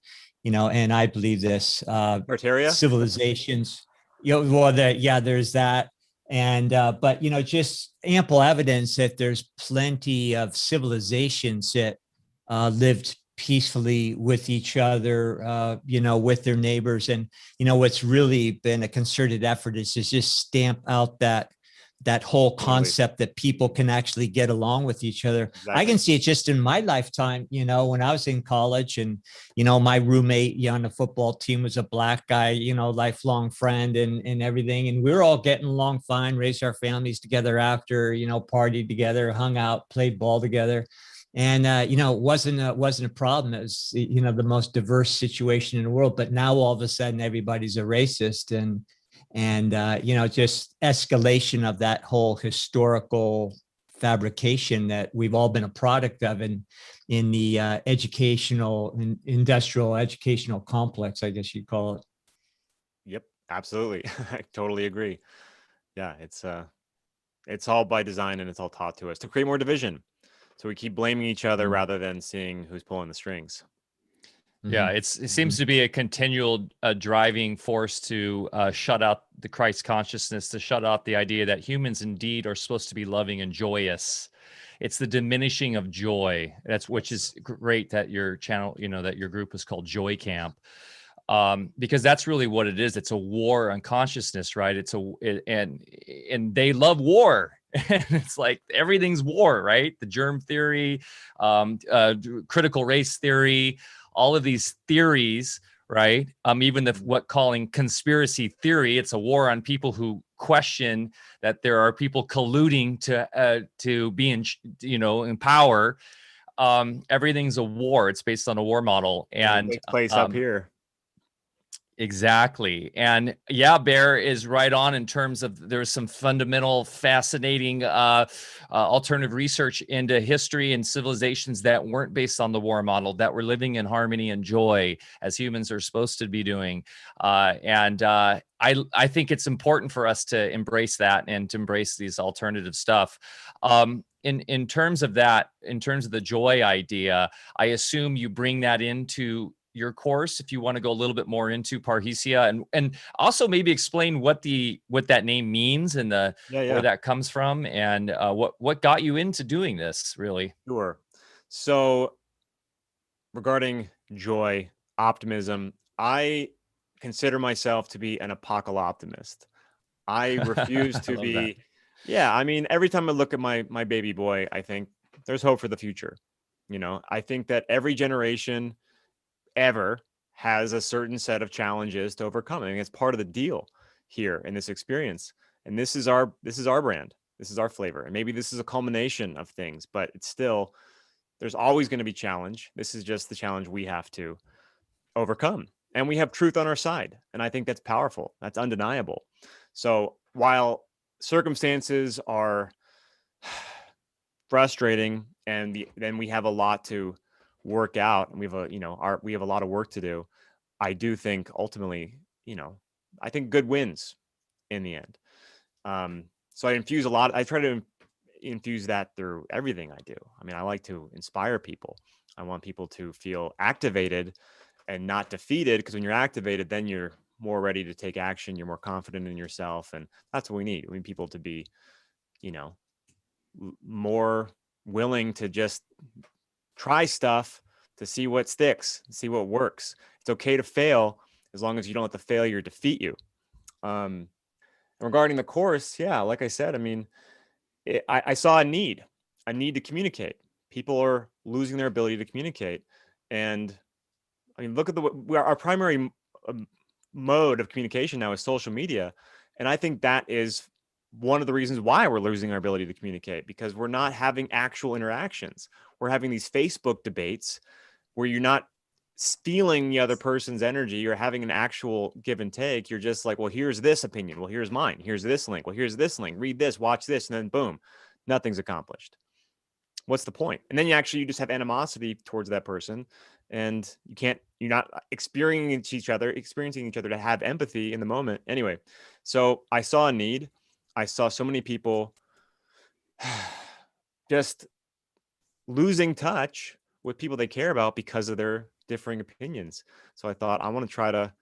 C: and I believe this.
B: Parhesia?
C: Civilizations, there's that. And, but, just ample evidence that there's plenty of civilizations that lived peacefully with each other, with their neighbors. And, what's really been a concerted effort is to just stamp out that whole concept that people can actually get along with each other. Exactly. I can see it just in my lifetime, when I was in college, and, my roommate on the football team was a black guy, lifelong friend and everything. And we were all getting along fine, raised our families together after, partied together, hung out, played ball together. And, it wasn't a problem. It was, the most diverse situation in the world. But now all of a sudden, everybody's a racist, and just escalation of that whole historical fabrication that we've all been a product of in the educational and industrial educational complex, I guess you'd call it.
B: Yep, absolutely. I totally agree. Yeah, it's all by design, and it's all taught to us to create more division. So we keep blaming each other rather than seeing who's pulling the strings.
A: Yeah, it seems to be a continual driving force to shut out the Christ consciousness, to shut out the idea that humans indeed are supposed to be loving and joyous. It's the diminishing of joy. Which is great that your channel, that your group is called JoyCamp, because that's really what it is. It's a war on consciousness, right? And they love war. And it's like everything's war, right? The germ theory, critical race theory, all of these theories, right? Even what calling conspiracy theory, it's a war on people who question that there are people colluding to be in power. Everything's a war. It's based on a war model, and
B: it takes place up here.
A: Exactly. And yeah, Bear is right on in terms of there's some fundamental, fascinating alternative research into history and civilizations that weren't based on the war model, that were living in harmony and joy as humans are supposed to be doing. I think it's important for us to embrace that and to embrace these alternative stuff. In terms of that, in terms of the joy idea, I assume you bring that into your course if you want to go a little bit more into Parhesia, and also maybe explain what that name means and where that comes from, and what got you into doing this, really.
B: Sure. So regarding joy, optimism, I consider myself to be an apocalyptimist. I refuse to be. Yeah, I mean, every time I look at my baby boy, I think there's hope for the future. I think that every generation ever has a certain set of challenges to overcome. I mean, it's part of the deal here in this experience. And this is our brand. This is our flavor. And maybe this is a culmination of things, but it's still, there's always going to be challenge. This is just the challenge we have to overcome. And we have truth on our side. And I think that's powerful. That's undeniable. So while circumstances are frustrating, and then we have a lot to work out, and we have a lot of work to do, I do think ultimately, I think good wins in the end. So I try to infuse that through everything I do. I mean, I like to inspire people. I want people to feel activated and not defeated, because when you're activated, then you're more ready to take action. You're more confident in yourself. And that's what we need. We need people to be, more willing to just try stuff to see what sticks, see what works. It's okay to fail as long as you don't let the failure defeat you. Regarding the course, yeah, like I said, I mean, I saw a need to communicate. People are losing their ability to communicate. And I mean, look at our primary mode of communication now is social media. And I think that is one of the reasons why we're losing our ability to communicate, because we're not having actual interactions. We're having these Facebook debates where you're not stealing the other person's energy. You're having an actual give and take. You're just like, well, here's this opinion. Well, here's mine. Here's this link. Well, here's this link. Read this, watch this. And then boom, nothing's accomplished. What's the point? And then you just have animosity towards that person, and you're not experiencing each other to have empathy in the moment. Anyway, so I saw a need. I saw so many people just losing touch with people they care about because of their differing opinions. So I thought, I want to try to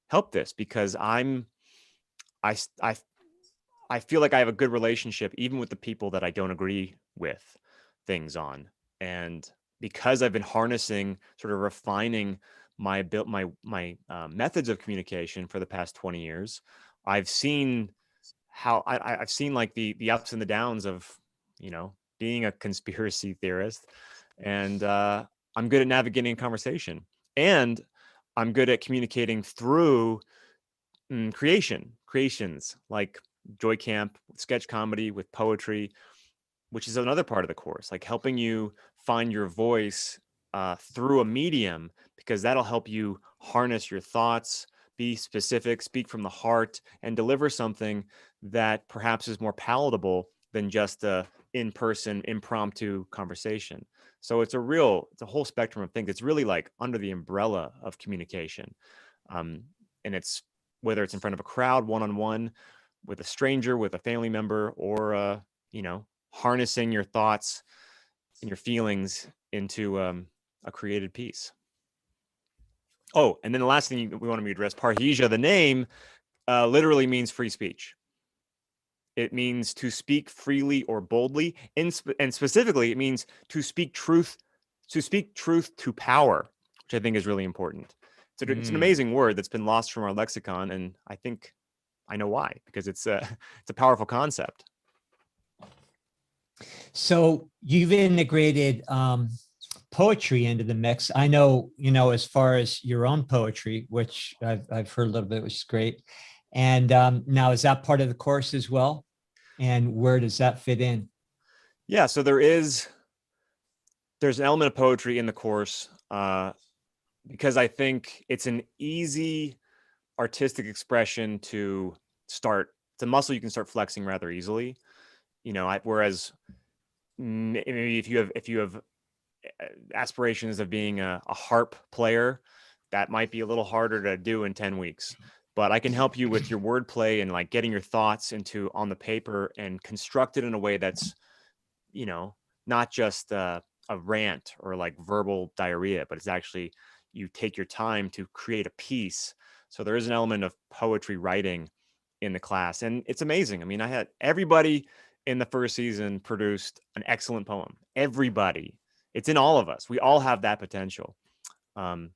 B: help this, because I feel like I have a good relationship even with the people that I don't agree with things on. And because I've been harnessing, sort of refining my methods of communication for the past 20 years, I've seen how I've seen like the ups and the downs of, being a conspiracy theorist. And I'm good at navigating conversation, and I'm good at communicating through creations like JoyCamp, sketch comedy, with poetry, which is another part of the course, like helping you find your voice through a medium, because that'll help you harness your thoughts, be specific, speak from the heart, and deliver something that perhaps is more palatable than just a in-person impromptu conversation. So it's a whole spectrum of things. It's really like under the umbrella of communication. And it's whether it's in front of a crowd, one-on-one, with a stranger, with a family member, or, harnessing your thoughts and your feelings into a created piece. Oh, and then the last thing we want to address, Parhesia, the name literally means free speech. It means to speak freely or boldly, and specifically, it means to speak truth to power, which I think is really important. It's an amazing word that's been lost from our lexicon, and I think I know why, because it's a powerful concept.
C: So you've integrated poetry into the mix. I know, as far as your own poetry, which I've heard a little bit, which is great. And now, is that part of the course as well? And where does that fit in?
B: Yeah, so there's an element of poetry in the course because I think it's an easy artistic expression to start. It's a muscle you can start flexing rather easily. Whereas maybe if you have aspirations of being a harp player, that might be a little harder to do in 10 weeks. But I can help you with your wordplay and like getting your thoughts on the paper and construct it in a way that's, not just a rant or like verbal diarrhea, but it's actually, you take your time to create a piece. So there is an element of poetry writing in the class, and it's amazing. I mean, I had everybody in the first season produced an excellent poem. Everybody. It's in all of us. We all have that potential. And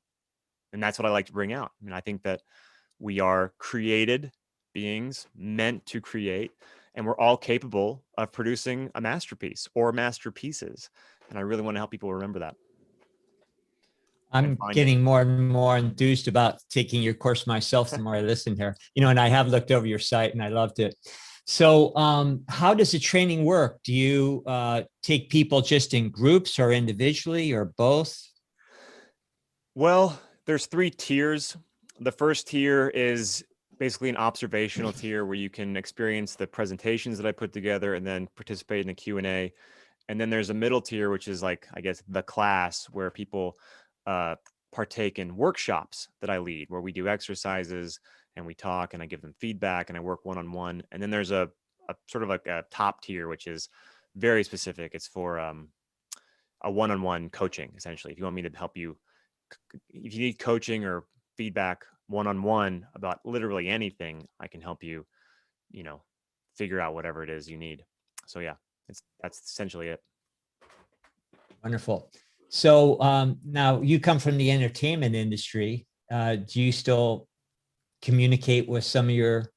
B: that's what I like to bring out. I mean, I think that we are created beings meant to create, and we're all capable of producing a masterpiece or masterpieces. And I really want to help people remember that.
C: I'm getting more and more enthused about taking your course myself the more I listen here. And I have looked over your site and I loved it. So how does the training work? Do you take people just in groups or individually or both?
B: Well, there's 3 tiers. The first tier is basically an observational tier where you can experience the presentations that I put together and then participate in a Q&A. And then there's a middle tier, which is like, I guess, the class where people partake in workshops that I lead, where we do exercises and we talk and I give them feedback and I work one-on-one. And then there's a sort of like a top tier, which is very specific. It's for a one-on-one coaching, essentially. If you want me to help you, if you need coaching or feedback one-on-one about literally anything, I can help you, figure out whatever it is you need. So yeah, that's essentially it.
C: Wonderful. So now you come from the entertainment industry. Do you still communicate with some of your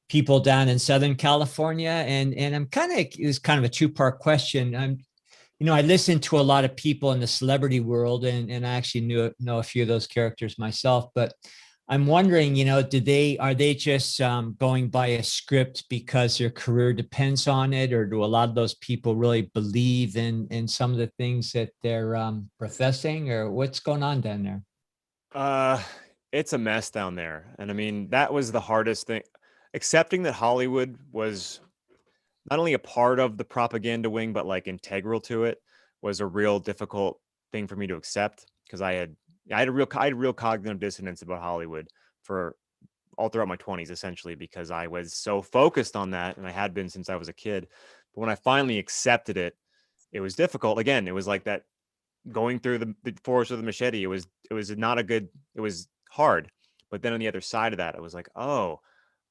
C: people down in Southern California? And it's kind of a 2-part question. I listen to a lot of people in the celebrity world, and I actually know a few of those characters myself, but I'm wondering, are they just going by a script because their career depends on it, or do a lot of those people really believe in some of the things that they're professing, or what's going on down there?
B: It's a mess down there. And I mean, that was the hardest thing. Accepting that Hollywood was not only a part of the propaganda wing, but like integral to it, was a real difficult thing for me to accept, because I had real cognitive dissonance about Hollywood for all throughout my 20s, essentially, because I was so focused on that, and I had been since I was a kid. But when I finally accepted it, it was difficult. Again, it was like that going through the forest with a machete. It was hard. But then on the other side of that, it was like, oh,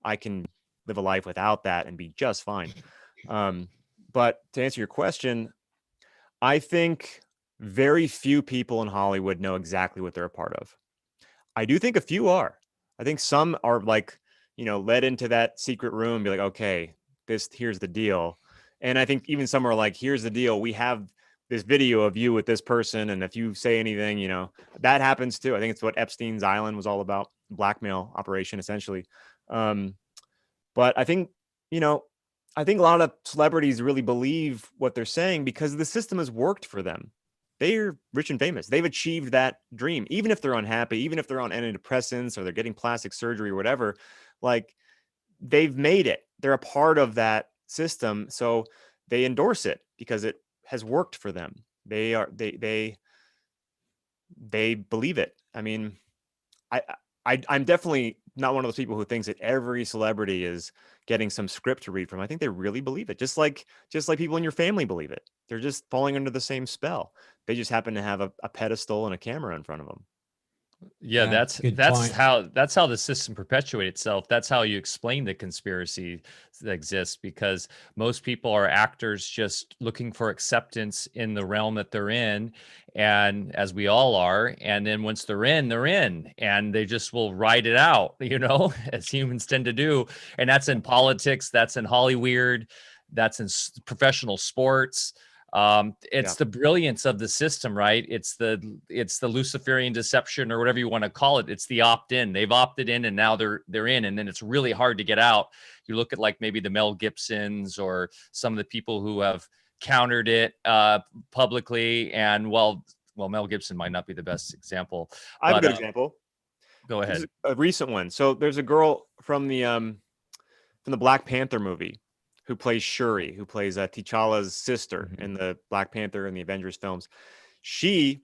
B: I can live a life without that and be just fine. But to answer your question, I think very few people in Hollywood know exactly what they're a part of. I do think a few are. I think some are like, led into that secret room and be like, okay, here's the deal. And I think even some are like, here's the deal. We have this video of you with this person, and if you say anything, that happens too. I think it's what Epstein's Island was all about, blackmail operation, essentially. But I think, I think a lot of celebrities really believe what they're saying because the system has worked for them. They're rich and famous. They've achieved that dream, even if they're unhappy, even if they're on antidepressants or they're getting plastic surgery or whatever. Like, they've made it. They're a part of that system, so they endorse it because it has worked for them. They believe it. I mean, I'm definitely not one of those people who thinks that every celebrity is getting some script to read from. I think they really believe it, just like people in your family believe it. They're just falling under the same spell. They just happen to have a pedestal and a camera in front of them.
A: Yeah, that's
C: point.
A: how the system perpetuates itself. That's how you explain the conspiracy that exists, because most people are actors just looking for acceptance in the realm that they're in, and as we all are. And then once they're in, and they just will ride it out, as humans tend to do. And that's in politics, that's in Hollywood, that's in professional sports. It's the brilliance of the system, right? It's the Luciferian deception, or whatever you want to call it. It's the opt-in. They've opted in, and now they're in, and then it's really hard to get out. You look at like maybe the Mel Gibsons or some of the people who have countered it publicly, and well, Mel Gibson might not be the best example.
B: I have a good example.
A: Go ahead.
B: A recent one. So there's a girl from the Black Panther movie who plays Shuri, who plays T'Challa's sister in the Black Panther and the Avengers films. She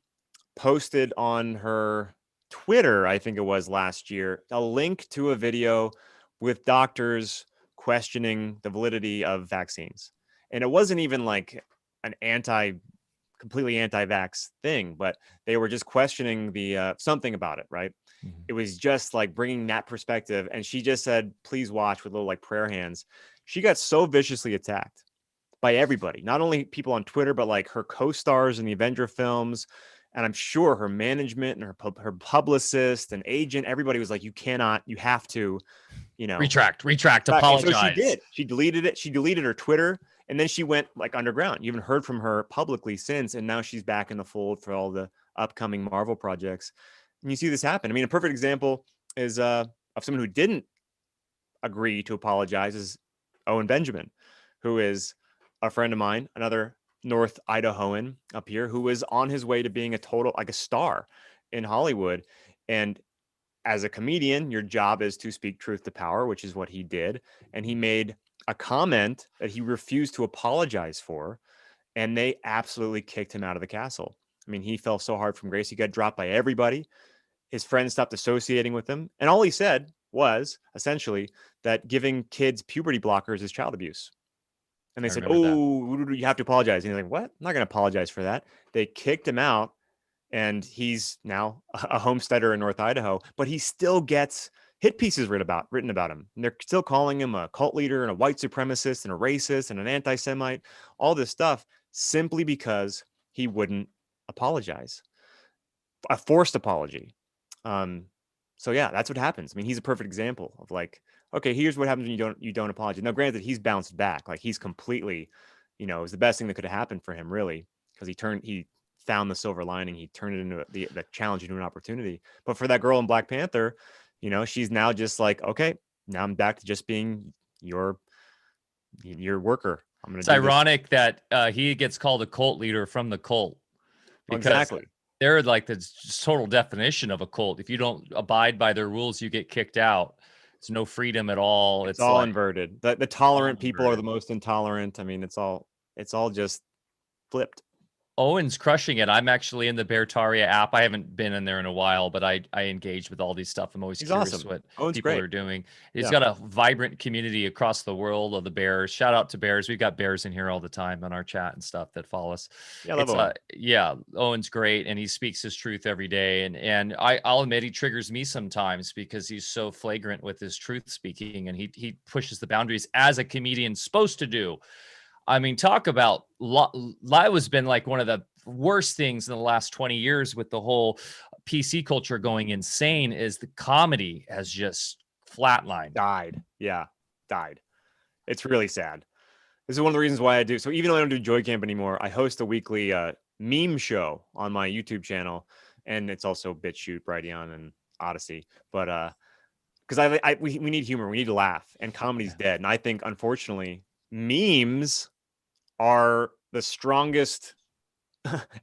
B: posted on her Twitter, I think it was last year, a link to a video with doctors questioning the validity of vaccines. And it wasn't even like an completely anti-vax thing, but they were just questioning the something about it, right? It was just like bringing that perspective. And she just said, please watch, with little like prayer hands. She got so viciously attacked by everybody, not only people on Twitter, but like her co-stars in the Avenger films. And I'm sure her management and her publicist and agent, everybody was like, you have to,
A: retract, apologize.
B: So she did. She deleted it. She deleted her Twitter, and then she went like underground. You haven't heard from her publicly since. And now she's back in the fold for all the upcoming Marvel projects. And you see this happen. I mean, a perfect example is of someone who didn't agree to apologize is Owen Benjamin, who is a friend of mine, another North Idahoan up here, who was on his way to being a star in Hollywood. And as a comedian, your job is to speak truth to power, which is what he did. And he made a comment that he refused to apologize for, and they absolutely kicked him out of the castle. I mean, he fell so hard from grace. He got dropped by everybody. His friends stopped associating with him. And all he said was essentially that giving kids puberty blockers is child abuse. And they said, you have to apologize. And he's like, what? I'm not going to apologize for that. They kicked him out, and he's now a homesteader in North Idaho, but he still gets hit pieces written about him. And they're still calling him a cult leader and a white supremacist and a racist and an anti-Semite, all this stuff, simply because he wouldn't apologize. A forced apology. So yeah, that's what happens. I mean, he's a perfect example of like, okay, here's what happens when you don't apologize. Now, granted, he's bounced back. Like he's completely, it was the best thing that could have happened for him, really, because he found the silver lining. He turned it into the challenge into an opportunity. But for that girl in Black Panther, she's now just like, okay, now I'm back to just being your worker.
A: It's ironic that he gets called a cult leader from the cult.
B: Exactly.
A: They're like the total definition of a cult. If you don't abide by their rules, you get kicked out. It's no freedom at all.
B: It's all inverted. The tolerant people are the most intolerant. I mean, it's all just flipped.
A: Owen's crushing it. I'm actually in the Beartaria app. I haven't been in there in a while, but I engage with all these stuff. I'm always curious what people are doing. He's got a vibrant community across the world of the bears. Shout out to bears. We've got bears in here all the time on our chat and stuff that follow us.
B: Yeah, I love Owen.
A: Owen's great, and he speaks his truth every day. And I'll admit he triggers me sometimes because he's so flagrant with his truth speaking, and he pushes the boundaries as a comedian's supposed to do. I mean, talk about live has been like one of the worst things in the last 20 years with the whole PC culture going insane, is the comedy has just flatlined.
B: Died. It's really sad. This is one of the reasons why I do. So even though I don't do JoyCamp anymore, I host a weekly meme show on my YouTube channel. And it's also BitChute, Brighteon, and Odyssey. But because we need humor. We need to laugh. And comedy's dead. And I think, unfortunately, memes are the strongest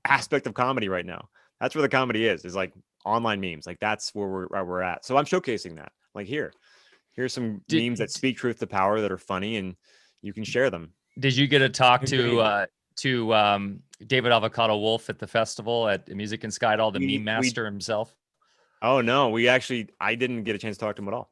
B: aspect of comedy right now. That's where the comedy is like online memes. Like that's where we're at. So I'm showcasing that. Like here's some memes that speak truth to power that are funny, and you can share them.
A: Did you get to talk to David Avocado Wolf at the festival at Music and Skydal, the meme master himself?
B: Oh no, I didn't get a chance to talk to him at all.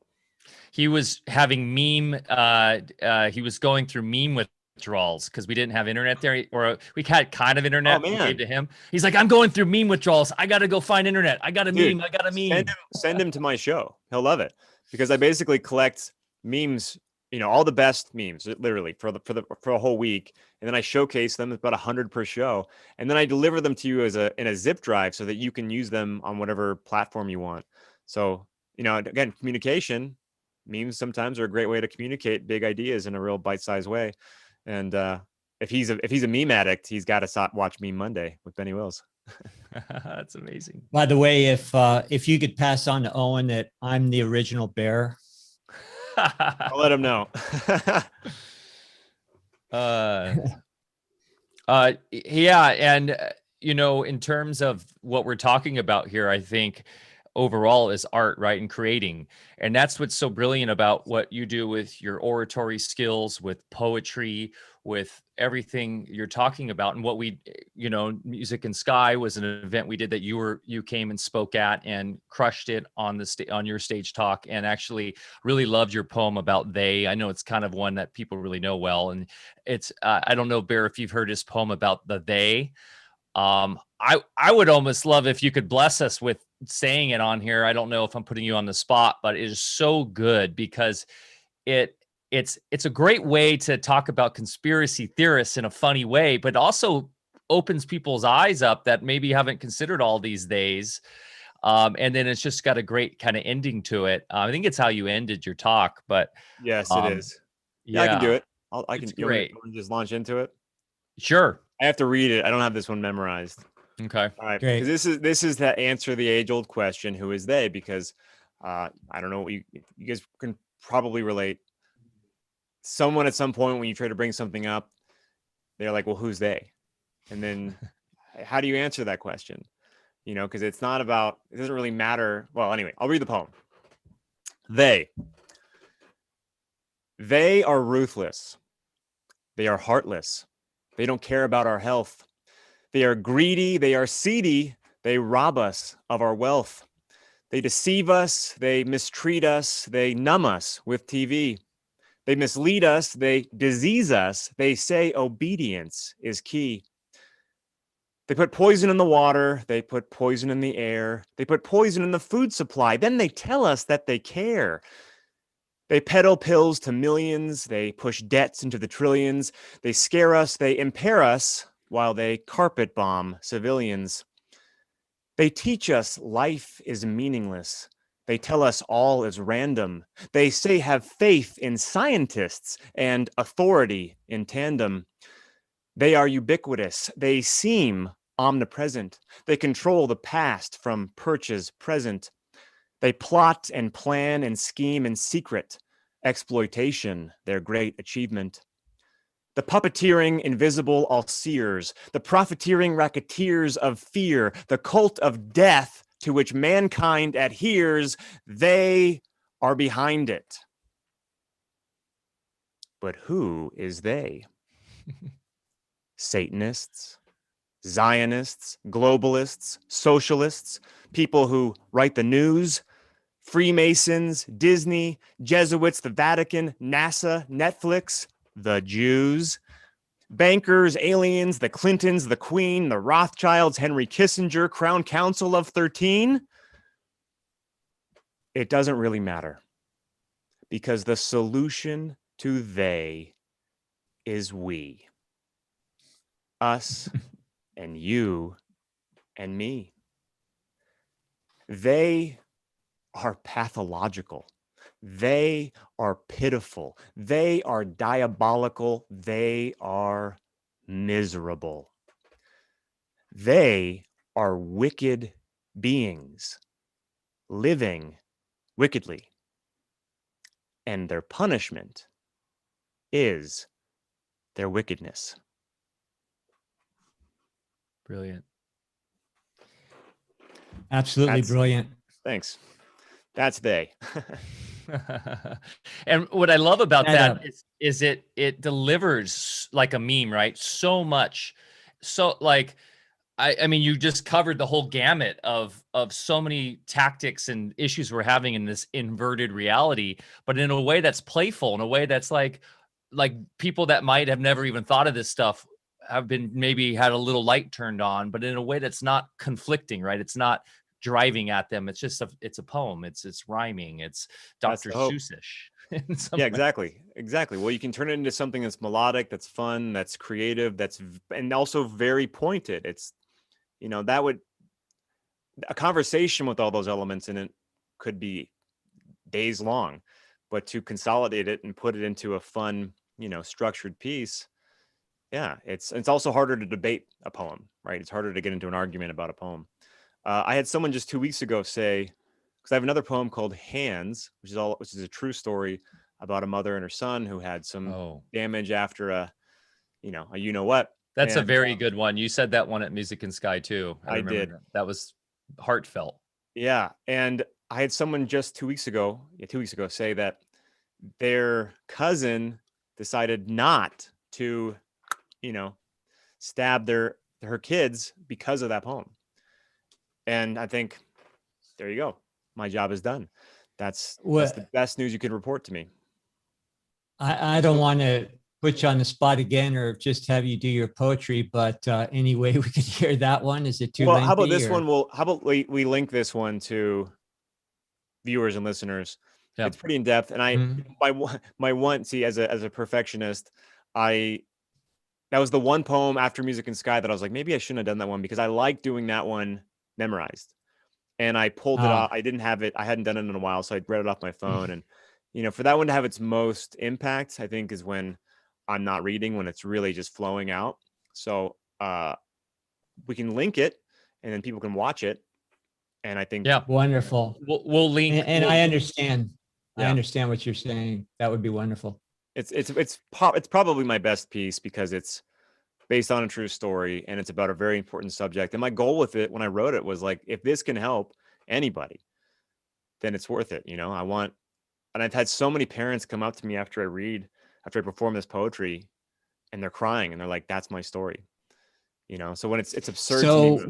A: He was having he was going through meme with withdrawals because we didn't have internet there, or we had kind of internet.
B: Oh,
A: We
B: man.
A: gave to him. He's like, I'm going through meme withdrawals. I got to go find internet. I got a
B: Dude,
A: meme. I got a meme.
B: Send him to my show. He'll love it because I basically collect memes, all the best memes, literally for a whole week, and then I showcase them. It's about 100 per show, and then I deliver them to you in a zip drive so that you can use them on whatever platform you want. So, again, communication, memes sometimes are a great way to communicate big ideas in a real bite-sized way. And if he's a meme addict, he's got to watch Meme Monday with Benny Wills.
A: That's amazing.
C: By the way, if you could pass on to Owen that I'm the original bear,
B: I'll let him know.
A: Yeah, and in terms of what we're talking about here, I think overall is art, right, and creating. And that's what's so brilliant about what you do with your oratory skills, with poetry, with everything you're talking about. And what we, Music in Sky was an event we did that you came and spoke at and crushed it on on your stage talk, and actually really loved your poem about they. I know it's kind of one that people really know well. And it's, I don't know, Bear, if you've heard his poem about the they. I would almost love if you could bless us with saying it on here. I don't know if I'm putting you on the spot, but it is so good because it's a great way to talk about conspiracy theorists in a funny way, but also opens people's eyes up that maybe haven't considered all these days. And then it's just got a great kind of ending to it. I think it's how you ended your talk, but
B: yes, it is.
A: Yeah,
B: I can do it. I can
A: great.
B: Just launch into it.
A: Sure.
B: I have to read it. I don't have this one memorized.
A: Okay.
B: All right.
C: Great.
B: Because this is to answer the age-old question, who is they? Because I don't know what you guys can probably relate. Someone at some point when you try to bring something up, they're like, well, who's they? And then how do you answer that question? Because it doesn't really matter. Well, anyway, I'll read the poem. They are ruthless. They are heartless. They don't care about our health. They are greedy. They are seedy. They rob us of our wealth. They deceive us. They mistreat us. They numb us with TV. They mislead us. They disease us. They say obedience is key. They put poison in the water. They put poison in the air. They put poison in the food supply. Then they tell us that they care. They peddle pills to millions. They push debts into the trillions. They scare us. They impair us while they carpet bomb civilians. They teach us life is meaningless. They tell us all is random. They say have faith in scientists and authority in tandem. They are ubiquitous. They seem omnipresent. They control the past from perches present. They plot and plan and scheme in secret. Exploitation, their great achievement. The puppeteering, invisible all-seers. The profiteering racketeers of fear. The cult of death to which mankind adheres. They are behind it. But who is they? Satanists, Zionists, globalists, socialists, people who write the news, Freemasons, Disney, Jesuits, the Vatican, NASA, Netflix, the Jews, bankers, aliens, the Clintons, the Queen, the Rothschilds, Henry Kissinger, Crown Council of 13. It doesn't really matter because the solution to they is we. Us and you and me. They are pathological. They are pitiful. They are diabolical. They are miserable. They are wicked beings living wickedly. And their punishment is their wickedness.
A: Brilliant.
C: Absolutely brilliant.
B: Thanks. That's they.
A: And what I love about that is it delivers like a meme, right? So much. So like, I mean, you just covered the whole gamut of so many tactics and issues we're having in this inverted reality, but in a way that's playful, in a way that's like like people that might have never even thought of this stuff have been maybe had a little light turned on, but in a way that's not conflicting, right? It's not driving at them. It's just it's a poem. It's rhyming. It's Dr. Seussish.
B: Yeah, exactly. Well, you can turn it into something that's melodic, that's fun, that's creative, and also very pointed. It's, that would, a conversation with all those elements in it could be days long, but to consolidate it and put it into a fun, structured piece. Yeah, it's also harder to debate a poem, right? It's harder to get into an argument about a poem. I had someone just 2 weeks ago say, because I have another poem called Hands, which is a true story about a mother and her son who had some damage after a what.
A: That's a very good one. You said that one at Music in Sky too. I remember
B: did.
A: That was heartfelt.
B: Yeah, and I had someone just 2 weeks ago say that their cousin decided not to, stab her kids because of that poem. And I think, there you go. My job is done. That's the best news you could report to me.
C: I don't want to put you on the spot again or just have you do your poetry, but anyway, we could hear that one. Is it too lengthy?
B: How about this one? How about we link this one to viewers and listeners? Yeah. It's pretty in depth. And my one, see, as a perfectionist, that was the one poem after Music in Sky that I was like, maybe I shouldn't have done that one, because I like doing that one memorized. And I pulled it off. I didn't have it. I hadn't done it in a while. So I read it off my phone. And, for that one to have its most impact, I think, is when I'm not reading, when it's really just flowing out. So we can link it and then people can watch it. And I think.
C: Yeah, wonderful.
A: We'll link.
C: And I understand. Yeah. I understand what you're saying. That would be wonderful.
B: It's probably my best piece because it's based on a true story and it's about a very important subject. And my goal with it when I wrote it was like, if this can help anybody, then it's worth it. And I've had so many parents come up to me after I perform this poetry, and they're crying and they're like, that's my story. So when it's absurd.
C: So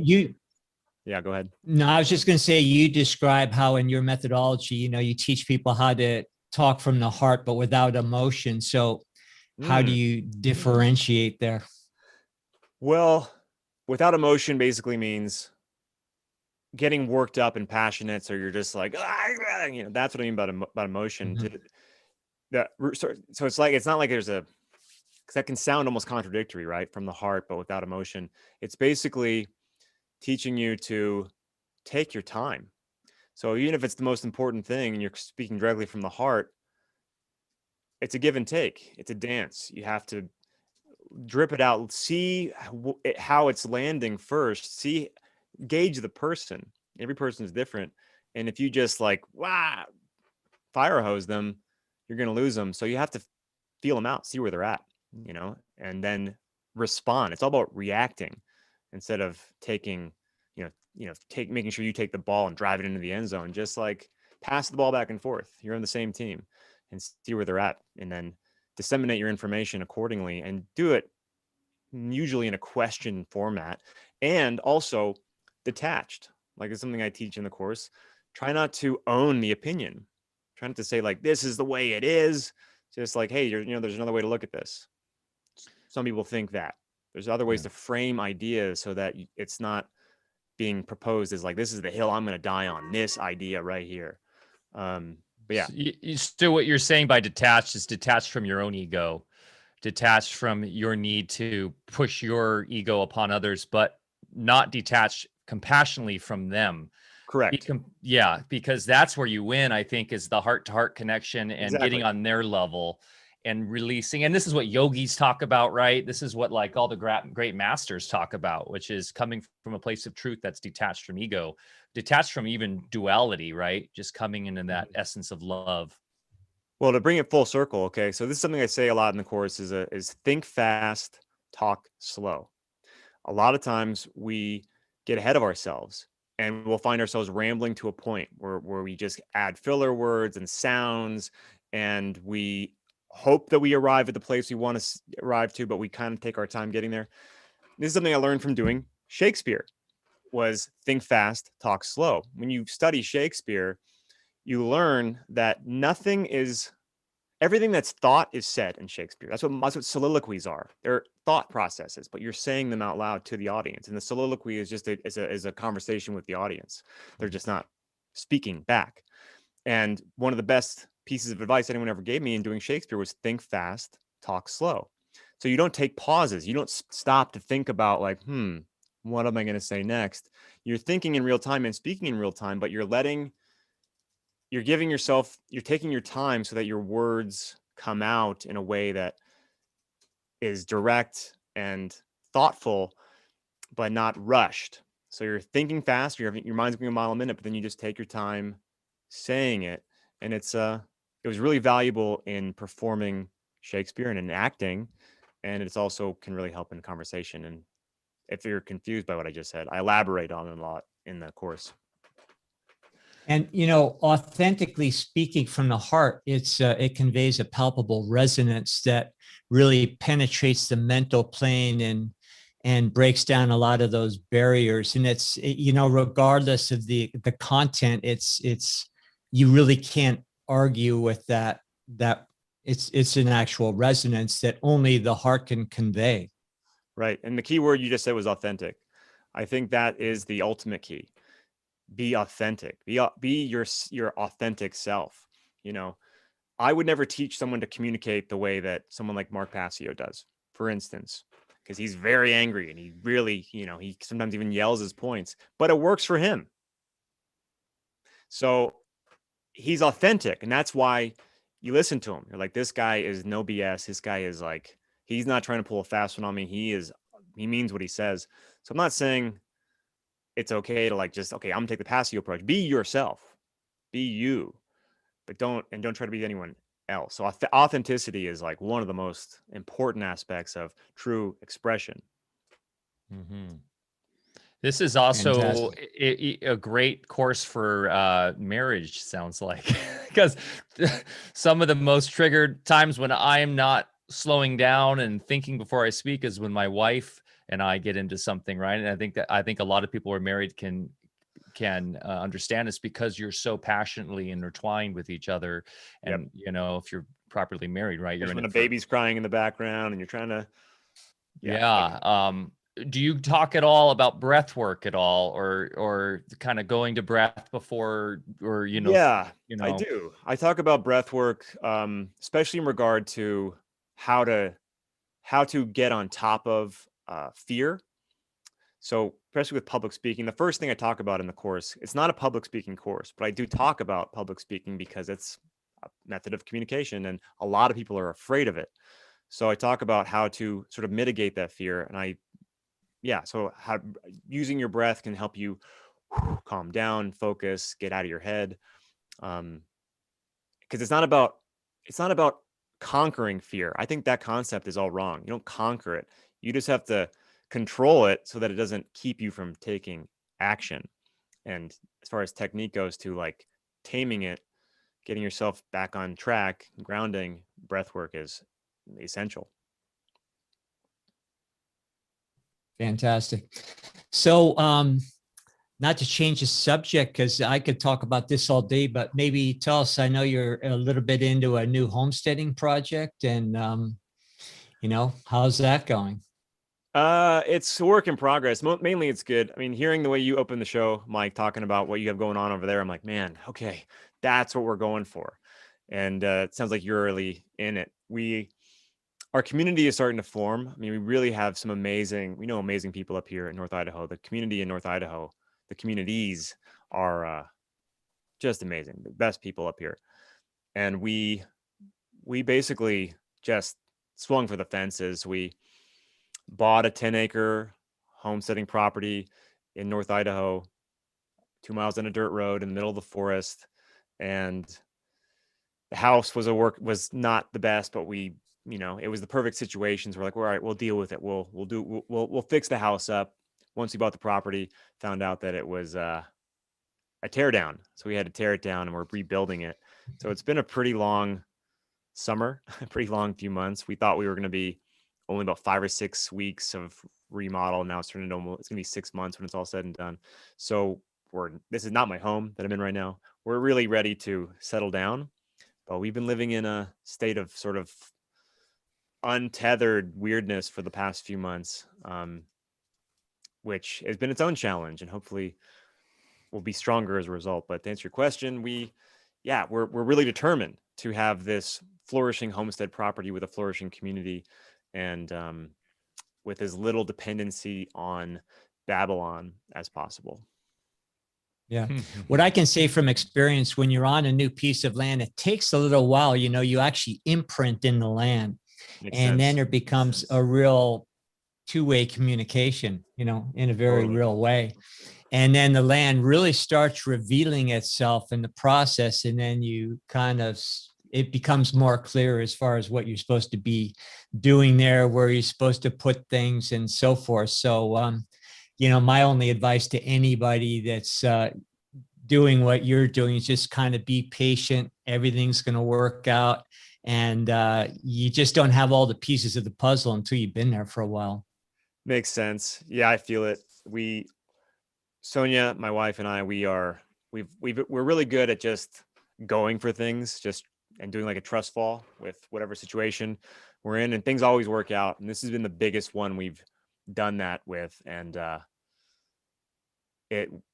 B: yeah, go ahead.
C: No, I was just going to say, you describe how in your methodology, you teach people how to talk from the heart, but without emotion. So how do you differentiate there?
B: Well, without emotion basically means getting worked up and passionate. So you're just like, that's what I mean about emotion. So it's not like there's because that can sound almost contradictory, right? From the heart, but without emotion. It's basically teaching you to take your time. So even if it's the most important thing and you're speaking directly from the heart, it's a give and take. It's a dance. You have to drip it out, see how it's landing first, gauge the person. Every person is different. And if you just fire hose them, you're going to lose them. So you have to feel them out, see where they're at, and then respond. It's all about reacting instead of taking, making sure you take the ball and drive it into the end zone. Just pass the ball back and forth. You're on the same team and see where they're at, and then disseminate your information accordingly, and do it usually in a question format, and also detached. It's something I teach in the course. Try not to own the opinion. Try not to say this is the way it is. Just hey, there's another way to look at this. Some people think that there's other ways to frame ideas so that it's not being proposed as this is the hill I'm going to die on, this idea right here. But yeah.
A: So what you're saying by detached is detached from your own ego, detached from your need to push your ego upon others, but not detached compassionately from them.
B: Correct.
A: Because that's where you win, I think, is the heart-to-heart connection and getting on their level and releasing. And this is what yogis talk about, right? This is what all the great masters talk about, which is coming from a place of truth that's detached from ego, detached from even duality, right? Just coming into that essence of love.
B: Well, to bring it full circle, okay, so this is something I say a lot in the course is think fast, talk slow. A lot of times we get ahead of ourselves and we'll find ourselves rambling to a point where we just add filler words and sounds, and we hope that we arrive at the place we want to arrive to, but we kind of take our time getting there. This is something I learned from doing Shakespeare, was think fast, talk slow. When you study Shakespeare, you learn that nothing is everything that's thought is said in Shakespeare. That's what soliloquies are. They're thought processes, but you're saying them out loud to the audience. And the soliloquy is just a conversation with the audience. They're just not speaking back. And one of the best pieces of advice anyone ever gave me in doing Shakespeare was think fast, talk slow. So you don't take pauses. You don't stop to think about like, what am I going to say next? You're thinking in real time and speaking in real time, but you're taking your time so that your words come out in a way that is direct and thoughtful, but not rushed. So you're thinking fast, your mind's going a mile a minute, but then you just take your time saying it. And it was really valuable in performing Shakespeare and in acting. And it's also can really help in conversation. And if you're confused by what I just said, I elaborate on it a lot in the course.
C: And, authentically speaking from the heart, it conveys a palpable resonance that really penetrates the mental plane and breaks down a lot of those barriers. And it's, regardless of the content, it's you really can't argue with that it's an actual resonance that only the heart can convey.
B: Right. And the key word you just said was authentic. I think that is the ultimate key. Be authentic. Be your authentic self. I would never teach someone to communicate the way that someone like Mark Passio does, for instance, because he's very angry and he really, he sometimes even yells his points, but it works for him. So he's authentic, and that's why you listen to him. You're like, this guy is no BS. This guy is like, he's not trying to pull a fast one on me. He means what he says. So I'm not saying it's okay to I'm gonna take the Passio approach. Be yourself, be you, but don't try to be anyone else. So authenticity is like one of the most important aspects of true expression.
A: Mm-hmm. This is also a great course for marriage, sounds like, because some of the most triggered times when I am not slowing down and thinking before I speak is when my wife and I get into something, right? And I think a lot of people who are married can understand this because you're so passionately intertwined with each other. And, if you're properly married, right?
B: You're when a baby's crying in the background and you're trying to.
A: Do you talk at all about breath work at all, or kind of going to breath before, or
B: I do. I talk about breath work, especially in regard to how to get on top of fear. So especially with public speaking, the first thing I talk about in the course, it's not a public speaking course, but I do talk about public speaking because it's a method of communication and a lot of people are afraid of it. So I talk about how to sort of mitigate that fear. And so how using your breath can help you calm down, focus, get out of your head. Because it's not about conquering fear. I think that concept is all wrong. You don't conquer it. You just have to control it so that it doesn't keep you from taking action. And as far as technique goes to like taming it, getting yourself back on track, grounding, breath work is essential.
C: Fantastic. So, not to change the subject, because I could talk about this all day, but maybe tell us, I know you're a little bit into a new homesteading project and, how's that going?
B: It's a work in progress. Mainly it's good. I mean, hearing the way you open the show, Mike, talking about what you have going on over there, I'm like, man, okay, that's what we're going for. And it sounds like you're really in it. Our community is starting to form. I mean, we really have some amazing people up here in North Idaho. The community in North Idaho, the communities are just amazing. The best people up here. And we basically just swung for the fences. We bought a 10-acre homesteading property in North Idaho, 2 miles down a dirt road in the middle of the forest. And the house was not the best, but it was the perfect situation. So we're like, all right, we'll deal with it. We'll fix the house up. Once we bought the property, found out that it was a tear down. So we had to tear it down and we're rebuilding it. So it's been a pretty long summer, a pretty long few months. We thought we were going to be only about 5 or 6 weeks of remodel. Now it's turned into it's going to be 6 months when it's all said and done. So this is not my home that I'm in right now. We're really ready to settle down. But we've been living in a state of sort of untethered weirdness for the past few months, which has been its own challenge, and hopefully will be stronger as a result. But to answer your question, we're really determined to have this flourishing homestead property with a flourishing community, and with as little dependency on Babylon as possible.
C: Yeah. What I can say from experience, when you're on a new piece of land, it takes a little while, you actually imprint in the land.
B: Makes
C: and
B: sense.
C: then there becomes a real two-way communication, in a very real way. And then the land really starts revealing itself in the process. And then it becomes more clear as far as what you're supposed to be doing there, where you're supposed to put things and so forth. So, my only advice to anybody that's doing what you're doing is just kind of be patient. Everything's going to work out. And you just don't have all the pieces of the puzzle until you've been there for a while.
B: Makes sense. Yeah, I feel it. Sonia, my wife, and I, we're really good at just going for things, and doing like a trust fall with whatever situation we're in, and things always work out. And this has been the biggest one we've done that with, and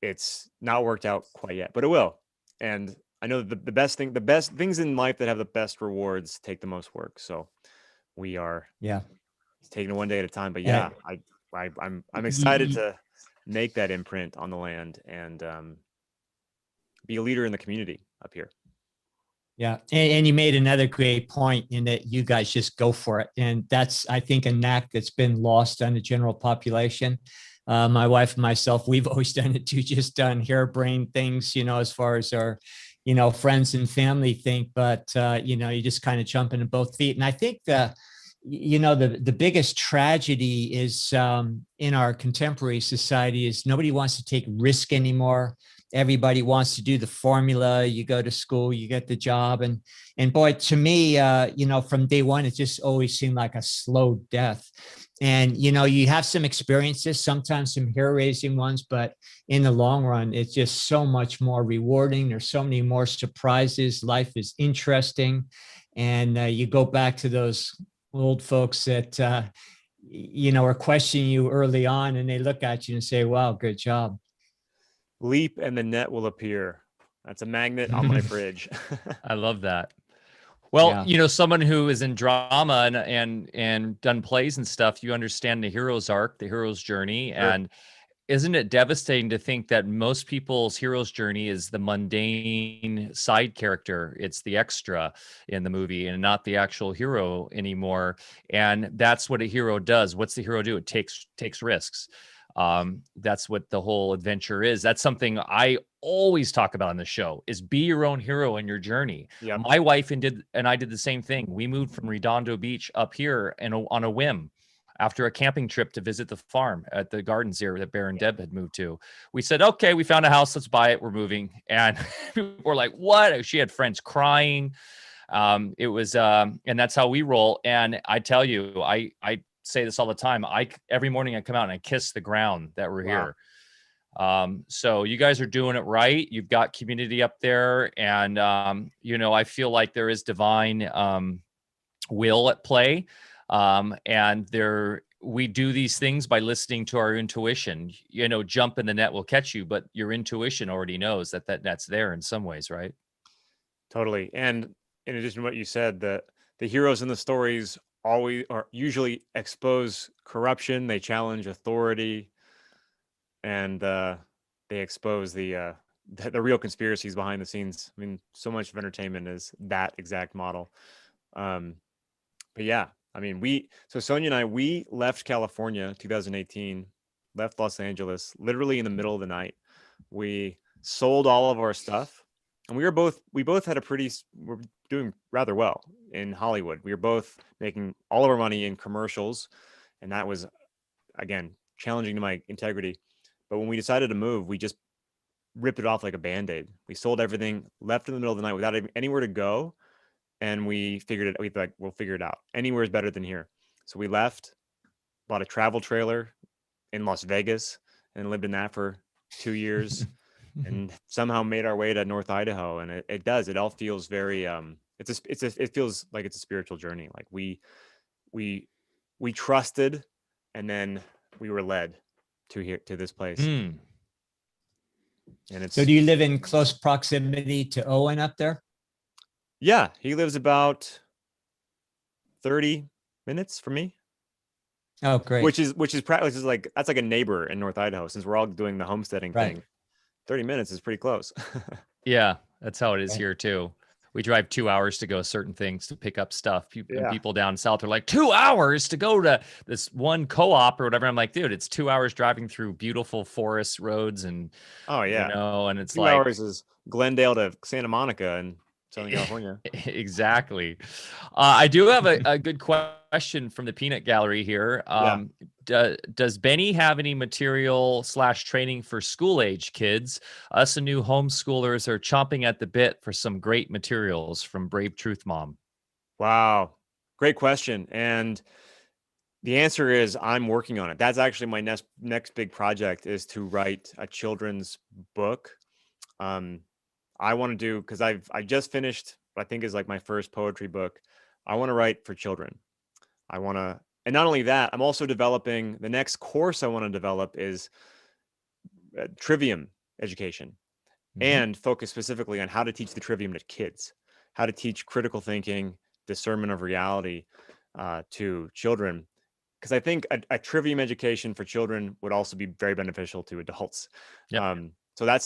B: it's not worked out quite yet, but it will. And I know the best things in life that have the best rewards take the most work. So we are taking it one day at a time. But yeah, I'm excited to make that imprint on the land and be a leader in the community up here.
C: Yeah. And you made another great point in that you guys just go for it. And that's, I think, a knack that's been lost on the general population. My wife and myself, we've always done it too, just done harebrained things, as far as our, friends and family think, but, you just kind of jump into both feet. And I think the biggest tragedy is in our contemporary society is nobody wants to take risk anymore. Everybody wants to do the formula. You go to school, you get the job. And boy, to me, from day one, it just always seemed like a slow death. And, you have some experiences, sometimes some hair raising ones, but in the long run, it's just so much more rewarding. There's so many more surprises. Life is interesting. And you go back to those old folks that, are questioning you early on, and they look at you and say, wow, good job.
B: Leap and the net will appear. That's a magnet on my fridge.
A: I love that. Well, someone who is in drama and done plays and stuff, you understand the hero's arc, the hero's journey. Sure. And isn't it devastating to think that most people's hero's journey is the mundane side character? It's the extra in the movie and not the actual hero anymore. And that's what a hero does. What's the hero do? It takes risks. That's what the whole adventure is. That's something I always talk about on the show, is be your own hero in your journey. Yep. My wife and I did the same thing. We moved from Redondo Beach up here on a whim after a camping trip to visit the farm at the gardens here that Bear and Deb had moved to. We said, okay, we found a house, let's buy it, we're moving. And we're like, what? She had friends crying. It was, and that's how we roll. And I tell you, I say this all the time. Every morning I come out and I kiss the ground that we're here. So you guys are doing it right. You've got community up there, and I feel like there is divine will at play. And we do these things by listening to our intuition. Jump in the net will catch you, but your intuition already knows that's there in some ways, right?
B: Totally. And in addition to what you said, the heroes in the stories usually expose corruption. They challenge authority, and they expose the real conspiracies behind the scenes. I mean, so much of entertainment is that exact model. But yeah, I mean, so Sonia and I, we left California 2018, left Los Angeles literally in the middle of the night. We sold all of our stuff, and we both had we're doing rather well in Hollywood. We were both making all of our money in commercials, and that was, again, challenging to my integrity. But when we decided to move, we just ripped it off like a Band-Aid. We sold everything, left in the middle of the night without anywhere to go, and we figured it. We thought, we'll figure it out. Anywhere is better than here. So we left, bought a travel trailer in Las Vegas, and lived in that for 2 years. And somehow made our way to North Idaho. And it all feels very it feels like it's a spiritual journey. Like we trusted, and then we were led to this place.
A: Mm.
C: And it's, so do you live in close proximity to Owen up there?
B: Yeah, he lives about 30 minutes from me.
C: Oh, great.
B: Which is like, that's like a neighbor in North Idaho, since we're all doing the homesteading thing. 30 minutes is pretty close.
A: Yeah, that's how it is here too. We drive 2 hours to go certain things to pick up stuff. And people down south are like, 2 hours to go to this one co-op or whatever. I'm like, dude, it's 2 hours driving through beautiful forest roads and and it's
B: 2
A: like
B: hours is Glendale to Santa Monica and Southern California.
A: Exactly. I do have a good question from the Peanut Gallery here. Does Benny have any material / training for school age kids? Us and new homeschoolers are chomping at the bit for some great materials from Brave Truth Mom.
B: Wow. Great question. And the answer is I'm working on it. That's actually my next big project, is to write a children's book. I want to do, because I just finished what I think is like my first poetry book. I want to write for children. And not only that, I'm also developing, the next course I want to develop is trivium education, and focus specifically on how to teach the trivium to kids, how to teach critical thinking, discernment of reality to children. Because I think a trivium education for children would also be very beneficial to adults. Yep. So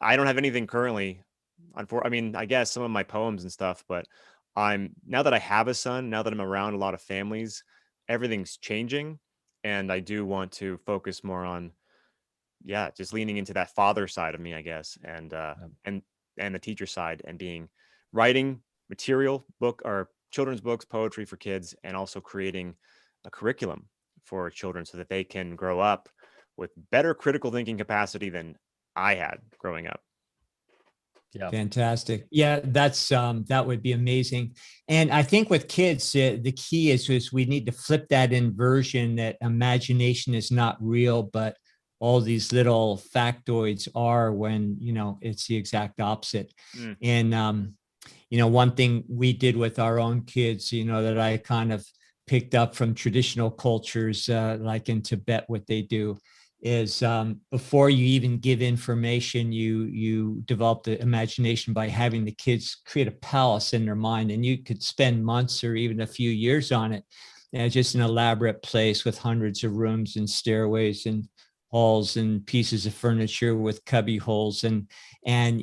B: I don't have anything currently. I mean, I guess some of my poems and stuff, but now that I have a son, now that I'm around a lot of families, everything's changing. And I do want to focus more on, just leaning into that father side of me, I guess. And the teacher side, and writing material book or children's books, poetry for kids, and also creating a curriculum for children so that they can grow up with better critical thinking capacity than I had growing up.
C: Yeah. Fantastic. Yeah, that would be amazing. And I think with kids, the key is we need to flip that inversion, that imagination is not real, but all these little factoids are, when, it's the exact opposite. And, one thing we did with our own kids, that I kind of picked up from traditional cultures, like in Tibet, what they do is, before you even give information, you develop the imagination by having the kids create a palace in their mind, and you could spend months or even a few years on it. And just an elaborate place with hundreds of rooms and stairways and halls and pieces of furniture with cubby holes, and then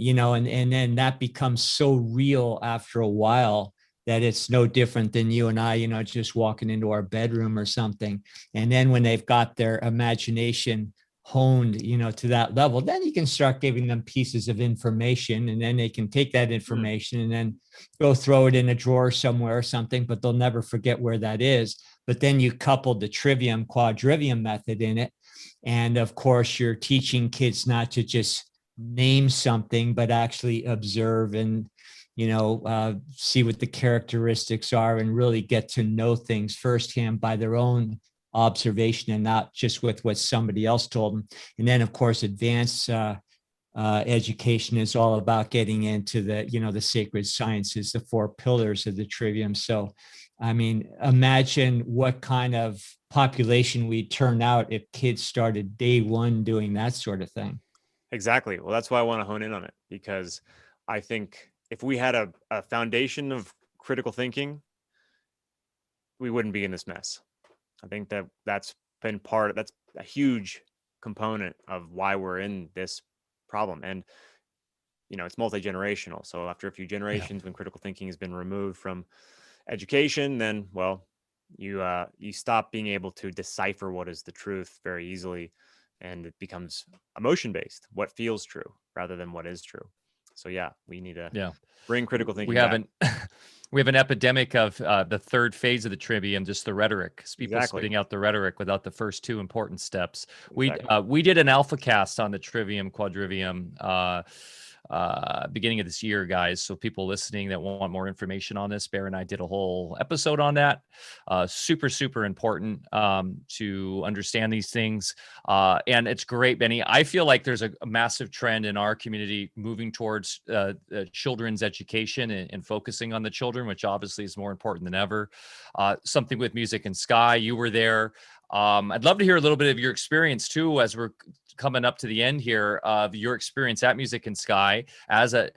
C: that becomes so real after a while that it's no different than you and I, just walking into our bedroom or something. And then when they've got their imagination honed, to that level, then you can start giving them pieces of information, and then they can take that information and then go throw it in a drawer somewhere or something, but they'll never forget where that is. But then you coupled the trivium, quadrivium method in it. And of course, you're teaching kids not to just name something, but actually observe and, see what the characteristics are, and really get to know things firsthand by their own observation, and not just with what somebody else told them. And then, of course, advanced education is all about getting into the sacred sciences, the 4 pillars of the trivium. So, I mean, imagine what kind of population we'd turn out if kids started day one doing that sort of thing.
B: Exactly. Well, that's why I want to hone in on it, because I think if we had a foundation of critical thinking, we wouldn't be in this mess. I think that's a huge component of why we're in this problem. And, it's multi-generational. So after a few generations, when critical thinking has been removed from education, then, well, you stop being able to decipher what is the truth very easily. And it becomes emotion-based, what feels true rather than what is true. So we need to bring critical thinking back.
A: We have an epidemic of the third phase of the trivium, just the rhetoric. People spitting out the rhetoric without the first 2 important steps. We did an alpha cast on the trivium, quadrivium beginning of this year, guys. So people listening that want more information on this, Bear and I did a whole episode on that. Super, super important to understand these things. And it's great, Benny. I feel like there's a massive trend in our community moving towards children's education and focusing on the children, which obviously is more important than ever. Something with Music and Sky, you were there. I'd love to hear a little bit of your experience too, as we're coming up to the end here, of your experience at Music and Sky as a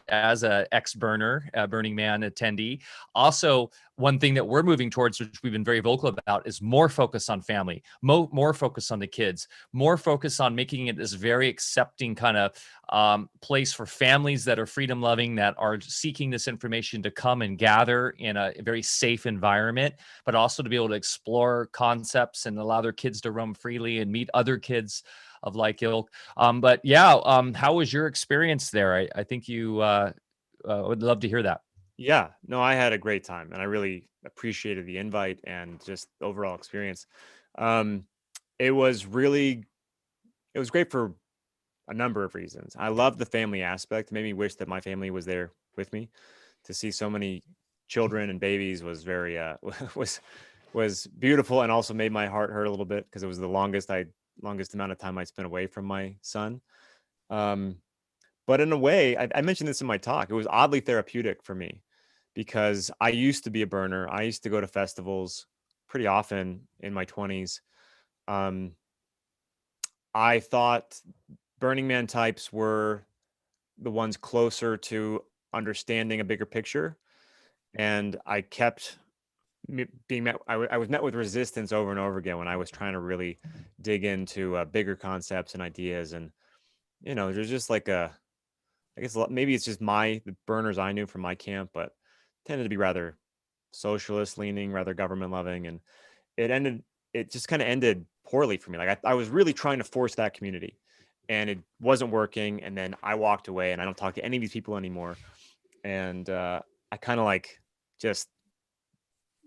A: ex-burner, Burning Man attendee. Also, one thing that we're moving towards, which we've been very vocal about, is more focus on family, more focus on the kids, more focus on making it this very accepting kind of place for families that are freedom loving, that are seeking this information to come and gather in a very safe environment, but also to be able to explore concepts and allow their kids to roam freely and meet other kids of like ilk. But yeah, how was your experience there? I think you would love to hear that.
B: Yeah, no, I had a great time, and I really appreciated the invite and just the overall experience. It was great for a number of reasons. I loved the family aspect. It made me wish that my family was there with me. To see so many children and babies was very was beautiful, and also made my heart hurt a little bit, because it was the longest amount of time I'd spent away from my son. But in a way, I mentioned this in my talk, it was oddly therapeutic for me, because I used to be a burner. I used to go to festivals pretty often in my 20s. I thought Burning Man types were the ones closer to understanding a bigger picture, and I kept being met. I was met with resistance over and over again when I was trying to really dig into bigger concepts and ideas. And there's just like I guess maybe it's just the burners I knew from my camp, but tended to be rather socialist leaning, rather government loving, and it just kind of ended poorly for me. Like I was really trying to force that community, and it wasn't working. And then I walked away, and I don't talk to any of these people anymore. And I kind of like just,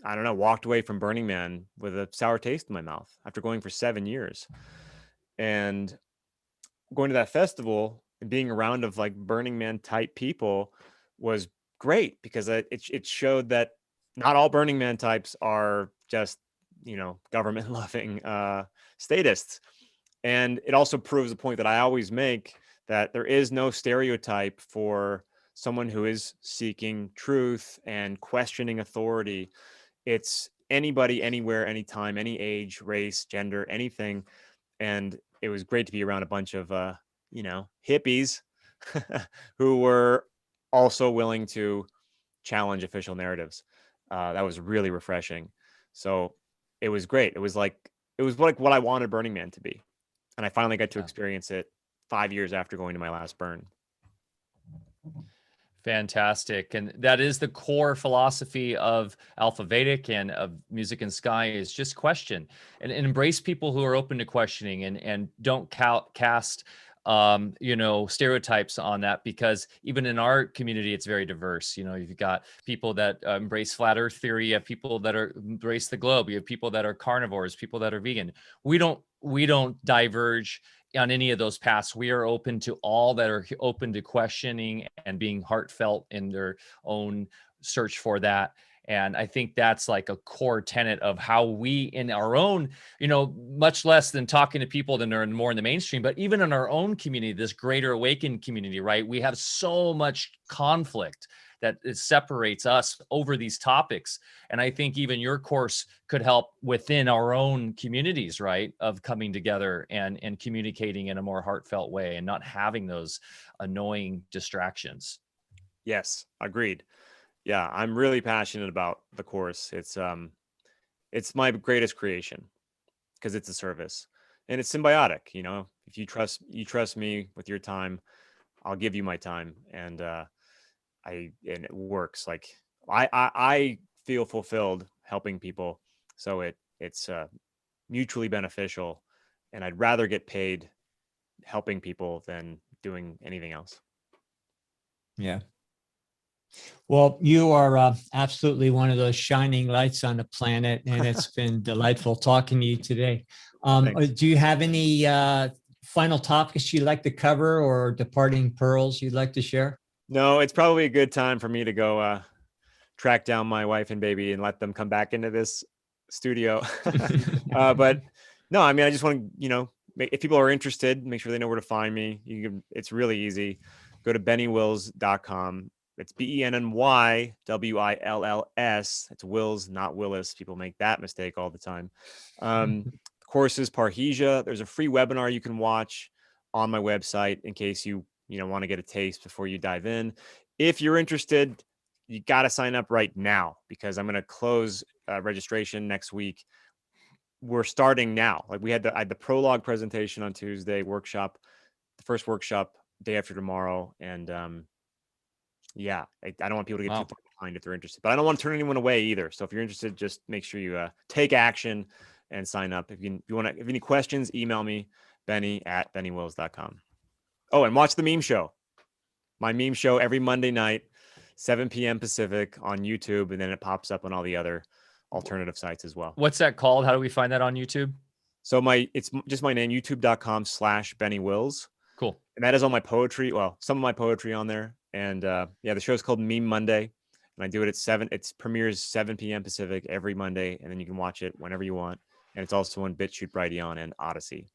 B: I don't know, walked away from Burning Man with a sour taste in my mouth after going for 7 years. And going to that festival and being around of like Burning Man type people was great, because it showed that not all Burning Man types are just, government loving statists. And it also proves the point that I always make, that there is no stereotype for someone who is seeking truth and questioning authority. It's anybody, anywhere, anytime, any age, race, gender, anything. And it was great to be around a bunch of, hippies who were also willing to challenge official narratives. That was really refreshing. So it was great. It was like what I wanted Burning Man to be. And I finally got to experience it 5 years after going to my last burn.
A: Fantastic. And that is the core philosophy of Alfa Vedic and of Music and Sky, is just question and embrace people who are open to questioning, and don't cast stereotypes on that, because even in our community, it's very diverse. You've got people that embrace flat earth theory, you have people that embrace the globe, you have people that are carnivores, people that are vegan. We don't diverge on any of those paths. We are open to all that are open to questioning and being heartfelt in their own search for that. And I think that's like a core tenet of how we, in our own, much less than talking to people that are more in the mainstream, but even in our own community, this greater awakened community, right? We have so much conflict that it separates us over these topics. And I think even your course could help within our own communities, right? Of coming together and communicating in a more heartfelt way, and not having those annoying distractions.
B: Yes, agreed. Yeah, I'm really passionate about the course. It's my greatest creation, because it's a service, and it's symbiotic. If you trust me with your time, I'll give you my time. And and it works. Like I feel fulfilled helping people. So it's mutually beneficial, and I'd rather get paid helping people than doing anything else.
C: Yeah. Well, you are absolutely one of those shining lights on the planet, and it's been delightful talking to you today. Do you have any final topics you'd like to cover or departing pearls you'd like to share?
B: No, it's probably a good time for me to go track down my wife and baby and let them come back into this studio. But no, I mean, I just want to, if people are interested, make sure they know where to find me. It's really easy. Go to bennywills.com. It's BENNYWILLS. It's Wills, not Willis. People make that mistake all the time. Courses, Parhesia. There's a free webinar you can watch on my website in case you want to get a taste before you dive in. If you're interested, you got to sign up right now because I'm going to close registration next week. We're starting now. Like I had the prologue presentation on Tuesday, the first workshop day after tomorrow. And I don't want people to get too far behind if they're interested, but I don't want to turn anyone away either. So if you're interested, just make sure you take action and sign up. If you want to, if any questions, email me, benny@bennywills.com. Oh, and watch the meme show. My meme show every Monday night, 7 p.m. Pacific on YouTube, and then it pops up on all the other alternative sites as well.
A: What's that called? How do we find that on YouTube?
B: So it's just my name, youtube.com/BennyWills.
A: Cool.
B: And that is all my poetry. Well, some of my poetry on there. And the show's called Meme Monday. And I do it at 7. It premieres 7 p.m. Pacific every Monday. And then you can watch it whenever you want. And it's also on BitChute, Brighteon, and Odyssey.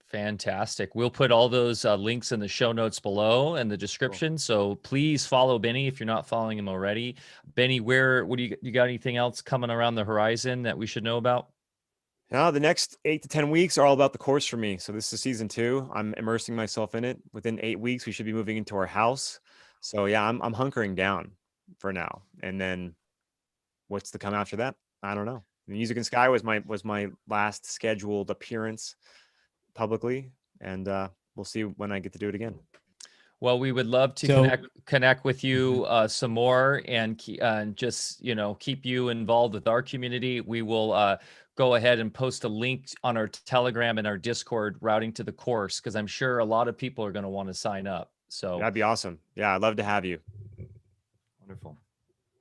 A: Fantastic. We'll put all those links in the show notes below and the description. Cool. So please follow Benny if you're not following him already. Benny, what do you got anything else coming around the horizon that we should know about?
B: No, the next 8 to 10 weeks are all about the course for me. So this is season 2. I'm immersing myself in it. Within 8 weeks, we should be moving into our house. So yeah, I'm hunkering down for now. And then what's to come after that? I don't know. Music in Sky was my last scheduled appearance publicly, and we'll see when I get to do it again.
A: Well, we would love to connect with you some more and just keep you involved with our community. We will go ahead and post a link on our Telegram and our Discord routing to the course because I'm sure a lot of people are going to want to sign up. So
B: that'd be awesome. Yeah, I'd love to have you.
A: Wonderful.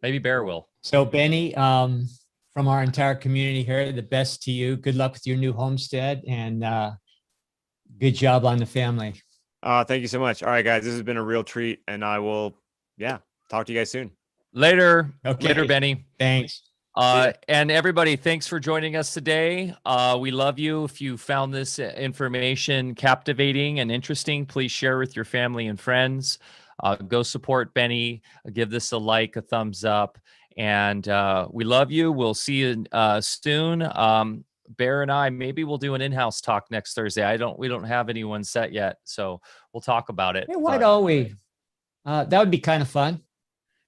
A: Maybe Bear will.
C: So Benny, from our entire community here, the best to you. Good luck with your new homestead and good job on the family.
B: Thank you so much. All right, guys, this has been a real treat, and I will, talk to you guys soon.
A: Later.
C: Okay.
A: Later, Benny.
C: Thanks.
A: And everybody, thanks for joining us today. We love you. If you found this information captivating and interesting, please share with your family and friends. Go support Benny. Give this a like, a thumbs up. And we love you. We'll see you soon. Bear and I, maybe we'll do an in-house talk next Thursday. We don't have anyone set yet, so we'll talk about it.
C: Hey, why don't we? That would be kind of fun.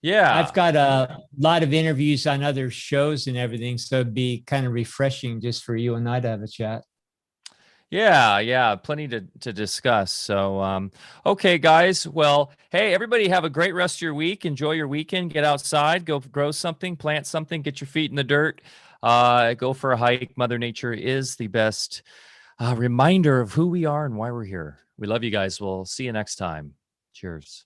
A: Yeah.
C: I've got a lot of interviews on other shows and everything, so it'd be kind of refreshing just for you and I to have a chat.
A: Yeah. Plenty to discuss. So, okay, guys. Well, hey, everybody have a great rest of your week. Enjoy your weekend. Get outside, go grow something, plant something, get your feet in the dirt. Go for a hike. Mother Nature is the best reminder of who we are and why we're here. We love you guys. We'll see you next time. Cheers.